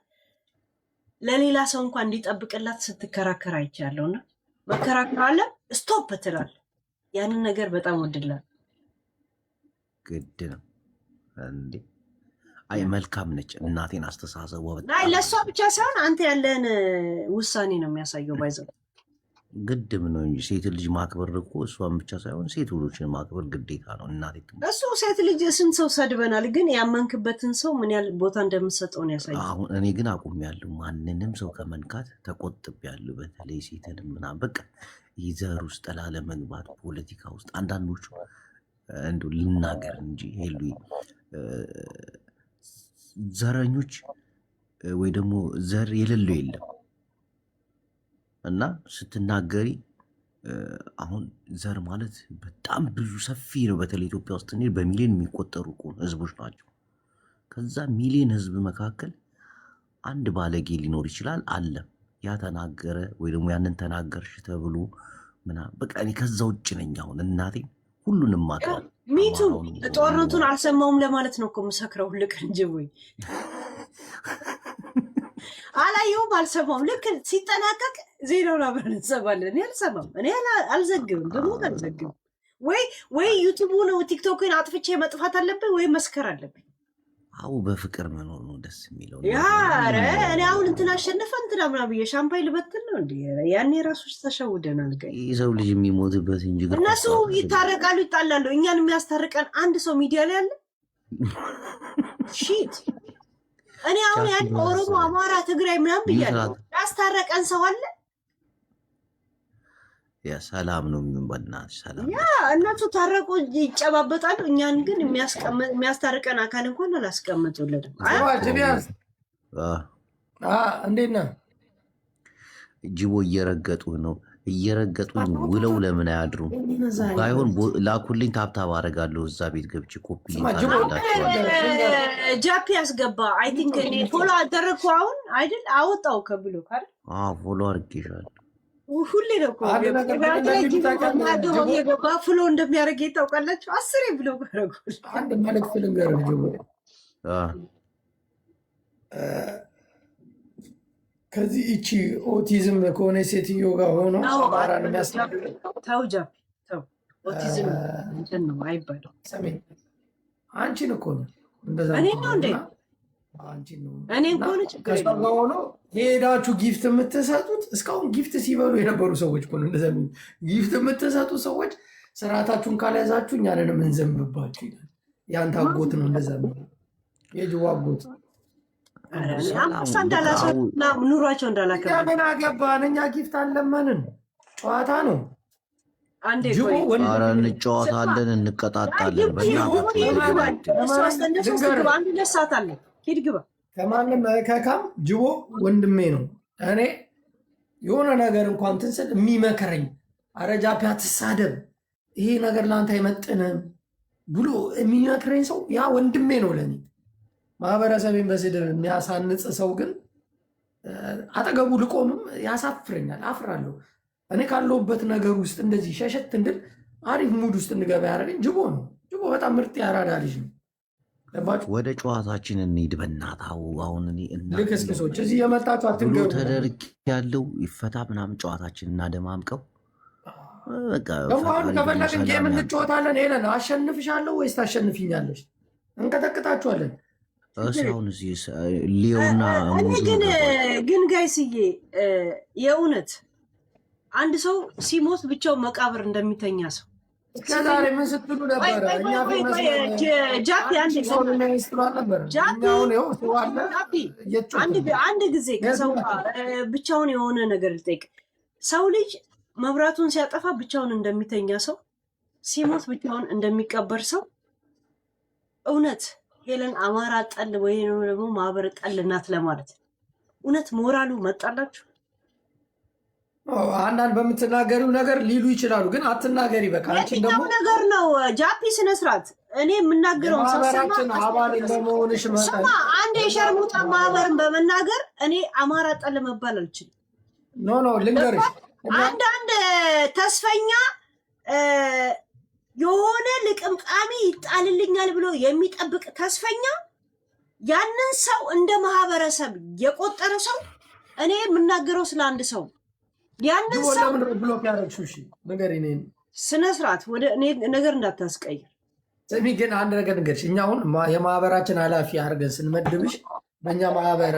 ለሌላ ሰው እንኳን እንዲጠብቅላት ስትከራከር አይቻለሁና መከራከር አለ ስቶፕ ትላል። ያንን ነገር በጣም ወድላል። ግድ ነው እንዴ? አይ መልካም ነች እናቴን አስተሳሰቧ በጣም አይ ለሷ ብቻ ሳይሆን አንተ ያለን ውሳኔ ነው የሚያሳየው። ባይዘው ግድም ነው እንጂ ሴት ልጅ ማክበር እኮ እሷን ብቻ ሳይሆን ሴት ልጆችን ማክበር ግዴታ ነው። እናቴ እሱ ሴት ልጅ ስንት ሰው ሰድበናል፣ ግን ያመንክበትን ሰው ምን ያህል ቦታ እንደምትሰጠው ነው ያሳየው። አሁን እኔ ግን አቁሜያለሁ። ማንንም ሰው ከመንካት ተቆጥቤያለሁ። በተለይ ሴትን ምናምን በቃ ይዘር ውስጥ ላለመግባት ፖለቲካ ውስጥ አንዳንዶቹ እንደው ልናገር እንጂ ሄሉ ዘረኞች ወይ ደግሞ ዘር የሌለው የለም እና ስትናገሪ አሁን ዘር ማለት በጣም ብዙ ሰፊ ነው። በተለይ ኢትዮጵያ ውስጥ በሚሊዮን የሚቆጠሩ ህዝቦች ናቸው። ከዛ ሚሊዮን ህዝብ መካከል አንድ ባለጌ ሊኖር ይችላል አለ ያ ተናገረ ወይ ደግሞ ያንን ተናገርሽ ተብሎ ምናምን በቃ እኔ ከዛ ውጭ ነኝ። አሁን እናቴ ሁሉንም ማጥራት ሚቱ ጦርነቱን አልሰማውም ለማለት ነው እኮ የምሰክረው። ልክ እንጂ ወይ አላየውም አልሰማውም። ልክ ሲጠናቀቅ ዜናውን አብረን እንሰማለን። እኔ አልሰማም፣ እኔ አልዘግብም፣ ደግሞ አልዘግብም። ወይ ዩቲዩቡን ቲክቶክን አጥፍቼ መጥፋት አለብኝ ወይ መስከር አለብኝ። አው በፍቅር መኖር ነው ደስ የሚለው። ያረ እኔ አሁን እንትን አሸነፈ እንትና ምናምን ብዬ ሻምፓኝ ልበትን ነው እንዴ? ያኔ ራሶች ተሸውደናል። ሰው ልጅ የሚሞትበት እንጂ እነሱ ይታረቃሉ፣ ይጣላሉ። እኛን የሚያስታርቀን አንድ ሰው ሚዲያ ላይ አለ። ሺት እኔ አሁን ያን ኦሮሞ፣ አማራ፣ ትግራይ ምናምን ብያለሁ። ያስታረቀን ሰው አለ? ያ ሰላም ነው የሚባልናት ሰላም። ያ እነሱ ታረቁ ይጨባበጣሉ። እኛን ግን የሚያስታርቀን አካል እንኳን አላስቀምጡልንም። እንዴት ነህ? ጅቦ እየረገጡ ነው እየረገጡኝ ውለው ለምን አያድሩም? ባይሆን ላኩልኝ፣ ታብታብ አደርጋለሁ። እዛ ቤት ገብቼ ኮፒ ጃፒ ያስገባ አይ ቲንክ እኔ ፎሎ አደረግኩ አሁን አይደል? አወጣው ከብሎ ካል ፎሎ አድርጌሻለሁ። ሁሌ ነው እኮ የገባ ፍሎ እንደሚያደርግ ታውቃላችሁ። 10 ብሎ ያደረጉል። አንድ መልዕክት ልንገርህ ጅቦ፣ ከዚህ እቺ ኦቲዝም ከሆነ ሴትዮ ጋር ሆኖ አማራን የሚያስናግር ተው ጃፒ ተው። ኦቲዝም እንትን ነው አይባልም። አንቺን እኮ ነው እንደዛ እኔ ነው እንዴ? እኔ እኮ ነው ችግር የለም። ሆኖ ሄዳችሁ ጊፍት የምትሰጡት እስካሁን ጊፍት ሲበሉ የነበሩ ሰዎች እኮ ነው እንደዛ ጊፍት የምትሰጡ ሰዎች ስርዓታችሁን ካልያዛችሁ እኛንን የምንዘንብባችሁ ይላል። ያንተ አጎት ነው እንደዛ የጅቦ አጎት ኑሯቸው እንዳላከ ምን አገባን እኛ ጊፍት አለመንን። ጨዋታ ነው። ኧረ እንጨዋታለን፣ እንቀጣጣለን። ከማንም ከካም ጅቦ ወንድሜ ነው። እኔ የሆነ ነገር እንኳን እንትን ስል የሚመክረኝ ኧረ ጃፒ አትሳደብ፣ ይሄ ነገር ለአንተ አይመጥንም ብሎ የሚመክረኝ ሰው ያ ወንድሜ ነው ለእኔ። ማህበረሰቤን በስድብ የሚያሳንጽ ሰው ግን አጠገቡ ልቆምም ያሳፍረኛል፣ አፍራለሁ። እኔ ካለሁበት ነገር ውስጥ እንደዚህ ሸሸት እንድል አሪፍ ሙድ ውስጥ እንገባ ያደረገኝ ጅቦ ነው። ጅቦ በጣም ምርጥ ያራዳ ልጅ ነው። ወደ ጨዋታችን እንሂድ በእናትህ። አሁን ልክስክሶች እዚህ የመጣችሁ አትንገሩ። ተደርግ ያለው ይፈታ ምናምን ጨዋታችን እናደማምቀው። አሁን ከፈለግን ጌም እንጫወታለን። ሄለን አሸንፍሻለሁ ወይስ ታሸንፊኛለሽ? እንቀጠቅጣችኋለን። አሁን ሊዮና ግን ጋይስዬ የእውነት አንድ ሰው ሲሞት ብቻው መቃብር እንደሚተኛ ሰው እስከዛሬ ምን ስትሉ ነበረ? አንድ ጊዜ ከሰው ብቻውን የሆነ ነገር ልጠይቅ። ሰው ልጅ መብራቱን ሲያጠፋ ብቻውን እንደሚተኛ ሰው፣ ሲሞት ብቻውን እንደሚቀበር ሰው እውነት ሄለን አማራ ጠል ወይ ደግሞ ማህበር ጠል ናት ለማለት እውነት ሞራሉ መጣላችሁ? አንዳንድ በምትናገሪው ነገር ሊሉ ይችላሉ፣ ግን አትናገሪ። በቃ አንቺ ደግሞ ነገር ነው ጃፒ ስነ ስርዓት። እኔ የምናገረው ማህበራችን አባል እንደመሆንሽ መጠን አንድ የሸርሙጣ ማህበርን በመናገር እኔ አማራ ጠል መባል አልችልም። ኖ ልንገርሽ፣ አንዳንድ ተስፈኛ የሆነ ልቅምቃሚ ይጣልልኛል ብሎ የሚጠብቅ ተስፈኛ ያንን ሰው እንደ ማህበረሰብ የቆጠረ ሰው እኔ የምናገረው ስለ አንድ ሰው ያንን ሰው ለምን ብሎክ ያደረግሽው? እሺ ነገር እኔን ስነ ስርዓት ወደ እኔ ነገር እንዳታስቀይር። ስሚ ግን አንድ ነገር ንገርሽ። እኛ አሁን የማህበራችን ኃላፊ አድርገን ስንመድብሽ በእኛ ማህበር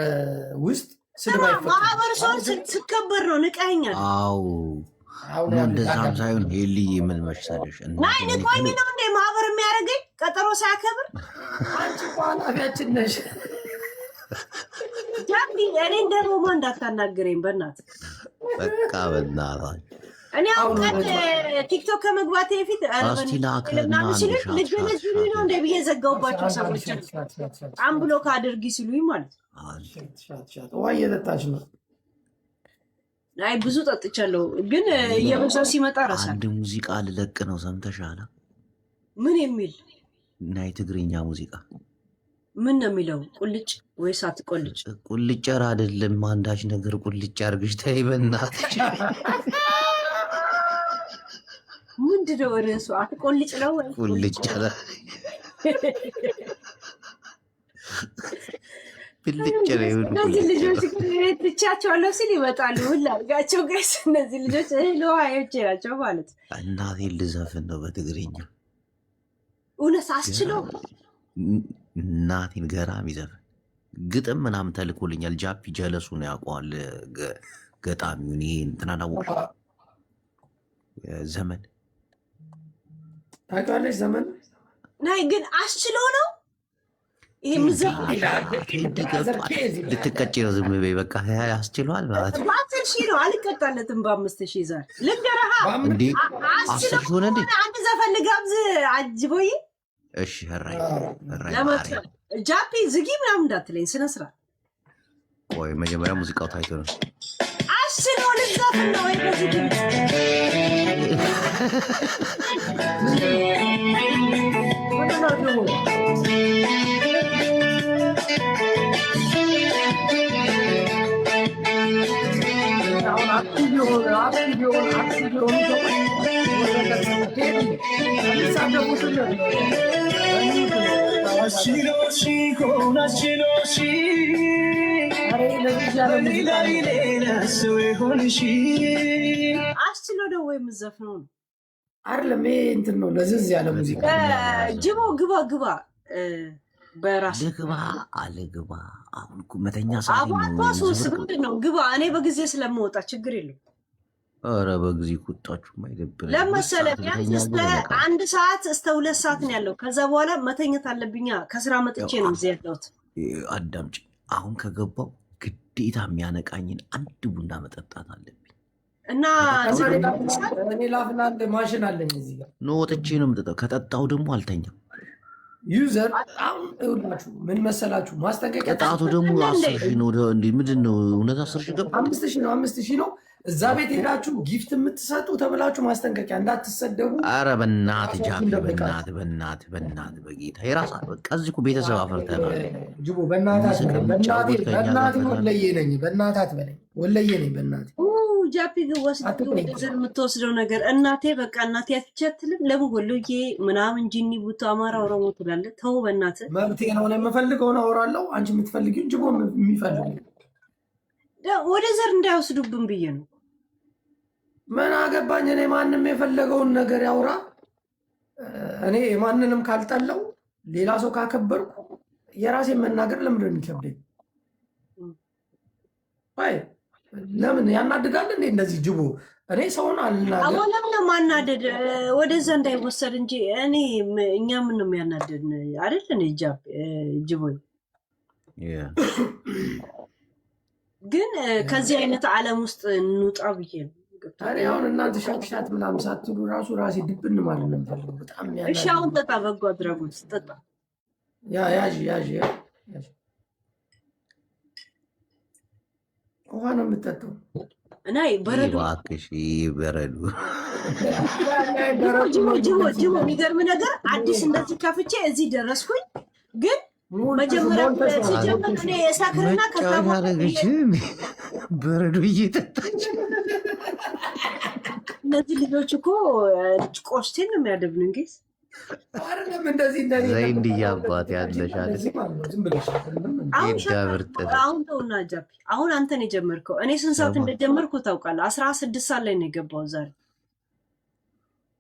ውስጥ ስድብ አይፈቅድም። ማህበር ሰው ስከበር ነው ንቀኸኛል። አዎ እንደዛም ሳይሆን ሄሊ ምን መሰለሽ ናይ ንቆኝ ነው እንደ ማህበር የሚያደርገኝ ቀጠሮ ሳያከብር አንቺ ኃላፊያችን ነሽ። ጃፒ እኔ ደግሞ ማን እንዳታናግረኝ በእናትህ በቃ በእናትህ። እኔ አሁን ቲክቶክ ከመግባቴ በፊት ምናምን ሲሉኝ ልጅ ነው እንደ ብዬ ዘጋሁባቸው ሰዎች አምብሎ ካድርጊ ሲሉኝ ማለት ነው። ውሃ እየጠጣች ነው። አይ ብዙ ጠጥቻለሁ፣ ግን እየበዛው ሲመጣ ረሳል። አንድ ሙዚቃ ልለቅ ነው፣ ሰምተሻል? ምን የሚል እና የትግርኛ ሙዚቃ ምን ነው የሚለው? ቁልጭ ወይስ አትቆልጭ? ቁልጨር አይደለም፣ አንዳች ነገር ቁልጭ አድርግሽ ተይ በእናትሽ። ምንድን ነው ርዕሱ? አትቆልጭ ነው ወይ ቁልጭ አለ ብልጭ ነው። እነዚህ ልጆች ትቻቸዋለሁ ሲል ይመጣሉ። ሁላ አድርጋቸው ጋይስ፣ እነዚህ ልጆች ለውሃዮች ናቸው ማለት ነው። እናቴን ልዘፍን ነው በትግርኛ። እውነት አስችለው እናቴን ገራሚ ዘፈን ግጥም ምናምን ተልኮልኛል። ጃፒ ጀለሱ ነው ያውቀዋል ገጣሚውን። ይሄ እንትናን አወቅሽ? ዘመን ታውቂዋለሽ? ዘመን ናይ ግን አስችለው ነው ይሄ ልትቀጭ ነው። ዝም በይ በቃ ያስችለዋል ማለት ነው። በ10 ሺህ ነው አልቀጣለትም። በ5,000 ዛሬ ልንገርህ እንዴ 10 ሆነ እንዴ? አንድ ዘፈን ልጋብዝ አጅቦዬ። እሺ ራይ ጃፒ ዝጊ ምናምን እንዳትለኝ ስነ ስርዓት። ቆይ መጀመሪያ ሙዚቃው ታይቶ ነው። አስችለው ልዘፍን ነው ወይ በዚህ ድምፅ አስችለው ነው ወይ የምዘፍነው ነው አይደለም። ይሄ እንትን ነው ለዝዝ ያለ ሙዚቃ። ጅቦ ግባ ግባ በራስ ልግባ አልግባ። አሁን እኮ መተኛ ሰዓት አባቷስ ምንድን ነው? ግባ። እኔ በጊዜ ስለምወጣ ችግር የለም። ኧረ በጊዜ ቁጣችሁ አይደብር ለመሰለህ ቢያንስ እስከ 1 ሰዓት እስከ 2 ሰዓት ነው ያለው። ከዛ በኋላ መተኛት አለብኛ። ከስራ መጥቼ ነው እዚህ ያለሁት። አዳምጪ። አሁን ከገባው ግዴታ የሚያነቃኝን አንድ ቡና መጠጣት አለብኝ እና እኔ ላፍና አንድ ማሽን አለኝ እዚህ ጋር ነው ወጥቼ ነው የምጠጣው። ከጠጣው ደግሞ አልተኛም። ዩዘር በጣም ይኸውላችሁ ምን መሰላችሁ ማስጠንቀቂያ። ቅጣቱ ደግሞ 10,000 ነው። ምንድን ነው እውነት 10,000 ገባ? 5,000 ነው። እዛ ቤት ሄዳችሁ ጊፍት የምትሰጡ ተብላችሁ ማስጠንቀቂያ እንዳትሰደቡ። አረ በእናትህ ጃፒ፣ በእናትህ በጌታ የራሳ በቃ እዚህ እኮ ቤተሰብ አፈርተናል። ጅቦ በእናትህ ወለየ ነኝ፣ በእናትህ አትበለኝ። ወለየ ነኝ በእናትህ። ጃፒ ግን ወስደህ የምትወስደው ነገር እናቴ በቃ እናቴ አትችልም። ለምን ወሎዬ ምናምን ጂኒ ቡቱ አማራ ኦሮሞ ትላለህ? ተው በእናትህ። መብቴ ነው። የምፈልገውን አወራለሁ። አንቺ የምትፈልጊውን ጅቦ የሚፈልግ ወደ ዘር እንዳይወስዱብን ብዬ ነው። ምን አገባኝ እኔ። ማንም የፈለገውን ነገር ያውራ። እኔ ማንንም ካልጠላው ሌላ ሰው ካከበርኩ የራሴን መናገር ለምንድን ነው የሚከብደኝ? አይ ለምን ያናድዳል እንዴ እንደዚህ ጅቦ? እኔ ሰውን አልናገር። ለምን ማናደድ ወደዛ እንዳይወሰድ እንጂ እኔ እኛ ምን ነው የሚያናደድ አይደል? እኔ ጅቦ ግን ከዚህ አይነት ዓለም ውስጥ እንውጣ ብዬ ነው። አሁን እናንተ ሻክሻት ምናምን ሳትሉ ራሱ ራሴ ድብን ማለት ነው የምፈልገው። በጣም እሺ አሁን ጠጣ፣ በጎ አድራጎት ጠጣ። ያዥ ውሃ ነው የምጠጣው። እና በረዶ እባክሽ በረዶ ጅቦ የሚገርም ነገር አዲስ እንደዚህ ከፍቼ እዚህ ደረስኩኝ። ግን መጀመሪያ ሲጀምር እኔ የሳክርና ያደረገች በረዶ እየጠጣች እነዚህ ልጆች እኮ ቆስቴን ነው የሚያደብን። እንግዲህ አይደለም እንደዚህ ዘይንድ እያባት ያለሻል። አሁን ተውና ጃፒ፣ አሁን አንተን የጀመርከው እኔ ስንት ሰዓት እንደጀመርኩ ታውቃለህ? 16 ሰዓት ላይ ነው የገባው ዛሬ።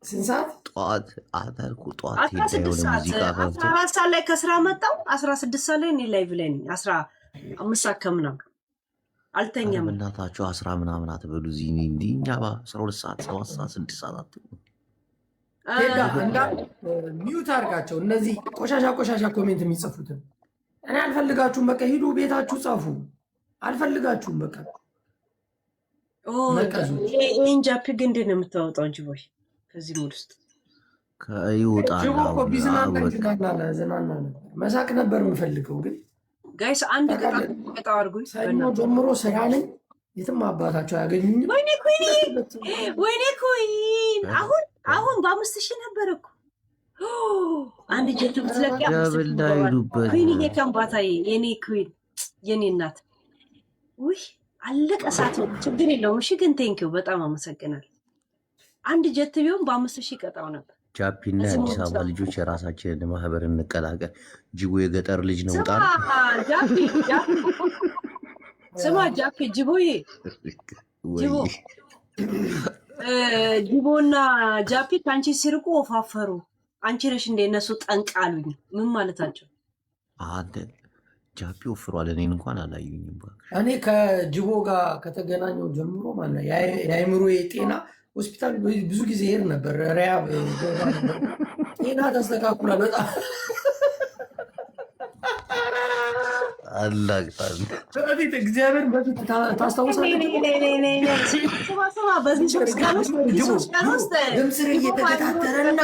ስንት ሰዓት? ጠዋት አታልኩ ጠዋት 16 ሰዓት 14 ሰዓት ላይ ከስራ መጣው። 16 ሰዓት ላይ እኔ ላይቭ ላይ ነኝ። 15 ሰዓት ከምናምን አልተኛም። እናታችሁ 10 ምናምን አትበሉ። እዚህ እንዲህ እኛ 12 ሰዓት 7 ሰዓት 6 ሰዓት አትበሉ። ሚዩት አድርጋቸው እነዚህ ቆሻሻ ኮሜንት የሚጽፉትን። እኔ አልፈልጋችሁም፣ በቃ ሂዱ ቤታችሁ ጻፉ። አልፈልጋችሁም በቃ። ይህን ጃፒ ግን እንዴት ነው የምታወጣው? ጅቦይ ከዚህ ሙድ ውስጥ ጅቦ እኮ ቢዝናና መሳቅ ነበር የምፈልገው። ግን ጋይስ አንድ ቅጣው አድርጉኝ። ሰኞ ጀምሮ ስራ ነኝ፣ የትም አባታቸው አያገኙኝም። ወይኔ ኮይን አሁን በ5,000 ነበር እኮ አንድ ጀት ብትለቅ ኩን ይሄ ከምባታዬ የኔ ኩን የኔ እናት ውይ አለቀ። ሰዓት ነው ችግር የለውም። እሺ ግን ቴንኪው በጣም አመሰግናል። አንድ ጀት ቢሆን በ5,000 ቀጣው ነበር። ጃፒና የአዲስ አበባ ልጆች የራሳችንን ማህበር እንቀላቀል። ጅቦ የገጠር ልጅ ነው። ጣ ስማ ጃፒ ጅቦዬ ጅቦና ጃፒ ከአንቺ ሲርቁ ወፋፈሩ። አንቺ ነሽ እንደ እነሱ ጠንቃሉኝ። ምን ማለታቸው? አንተ ጃፒ ወፍሯል። እኔን እንኳን አላዩኝም። እኔ ከጅቦ ጋር ከተገናኘው ጀምሮ ማለት የአእምሮ ጤና ሆስፒታል ብዙ ጊዜ ሄድ ነበር። ሪያ ጤና ተስተካክሏል በጣም አላግጣል በፊት እግዚአብሔር በፊት ታስታውሳለህ? ድምፅር እየተከታተረና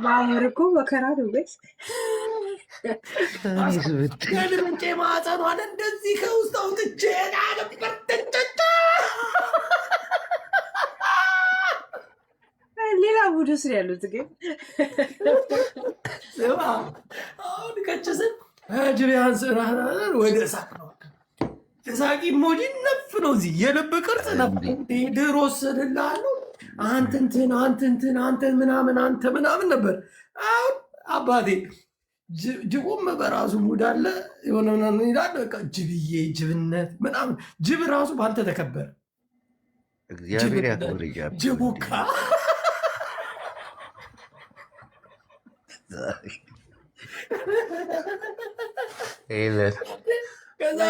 በአመር እኮ መከራ ነው። ቤት ከድምጬ ማዕፀኗን እንደዚህ ከውስጥ አውጥቼ ሌላ ቡድ ስር ያሉት ግን አሁን ከችስን ጅቢያን ወደ ሳቅ ነው። ሳቂ ሞጂ ነፍ ነው። እዚህ የልብ ቅርጽ ነፍ ድሮ ስልላለሁ አንተ ምናምን አንተ ምናምን ነበር። አሁን አባቴ ጅቡም በራሱ ሙድ አለ የሆነ ምናምን ይላል። በቃ ጅብዬ ጅብነት ምናምን ጅብ ራሱ በአንተ ተከበረ። እግዚአብሔር ያክብር። ጅቡካ ከዛ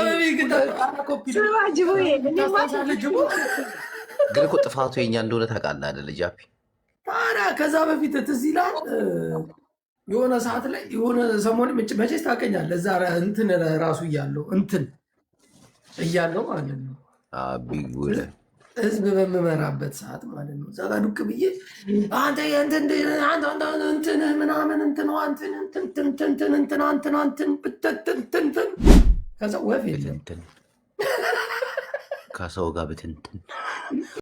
ግን እኮ ጥፋቱ የኛ እንደሆነ ታውቃለህ አይደለ ጃፒ? ታዲያ ከዛ በፊት ትዝ ይላል የሆነ ሰዓት ላይ የሆነ ሰሞን መቼስ ታውቀኛለህ። እዛ እንትን ራሱ እያለው ማለት ነው ህዝብ በምመራበት ሰዓት ማለት ነው። እዛ ጋር ዱቅ ብዬ አንተ እንትን ምናምን እንትን ከዛ ወፍ የለም ከሰው ጋር ብትንትን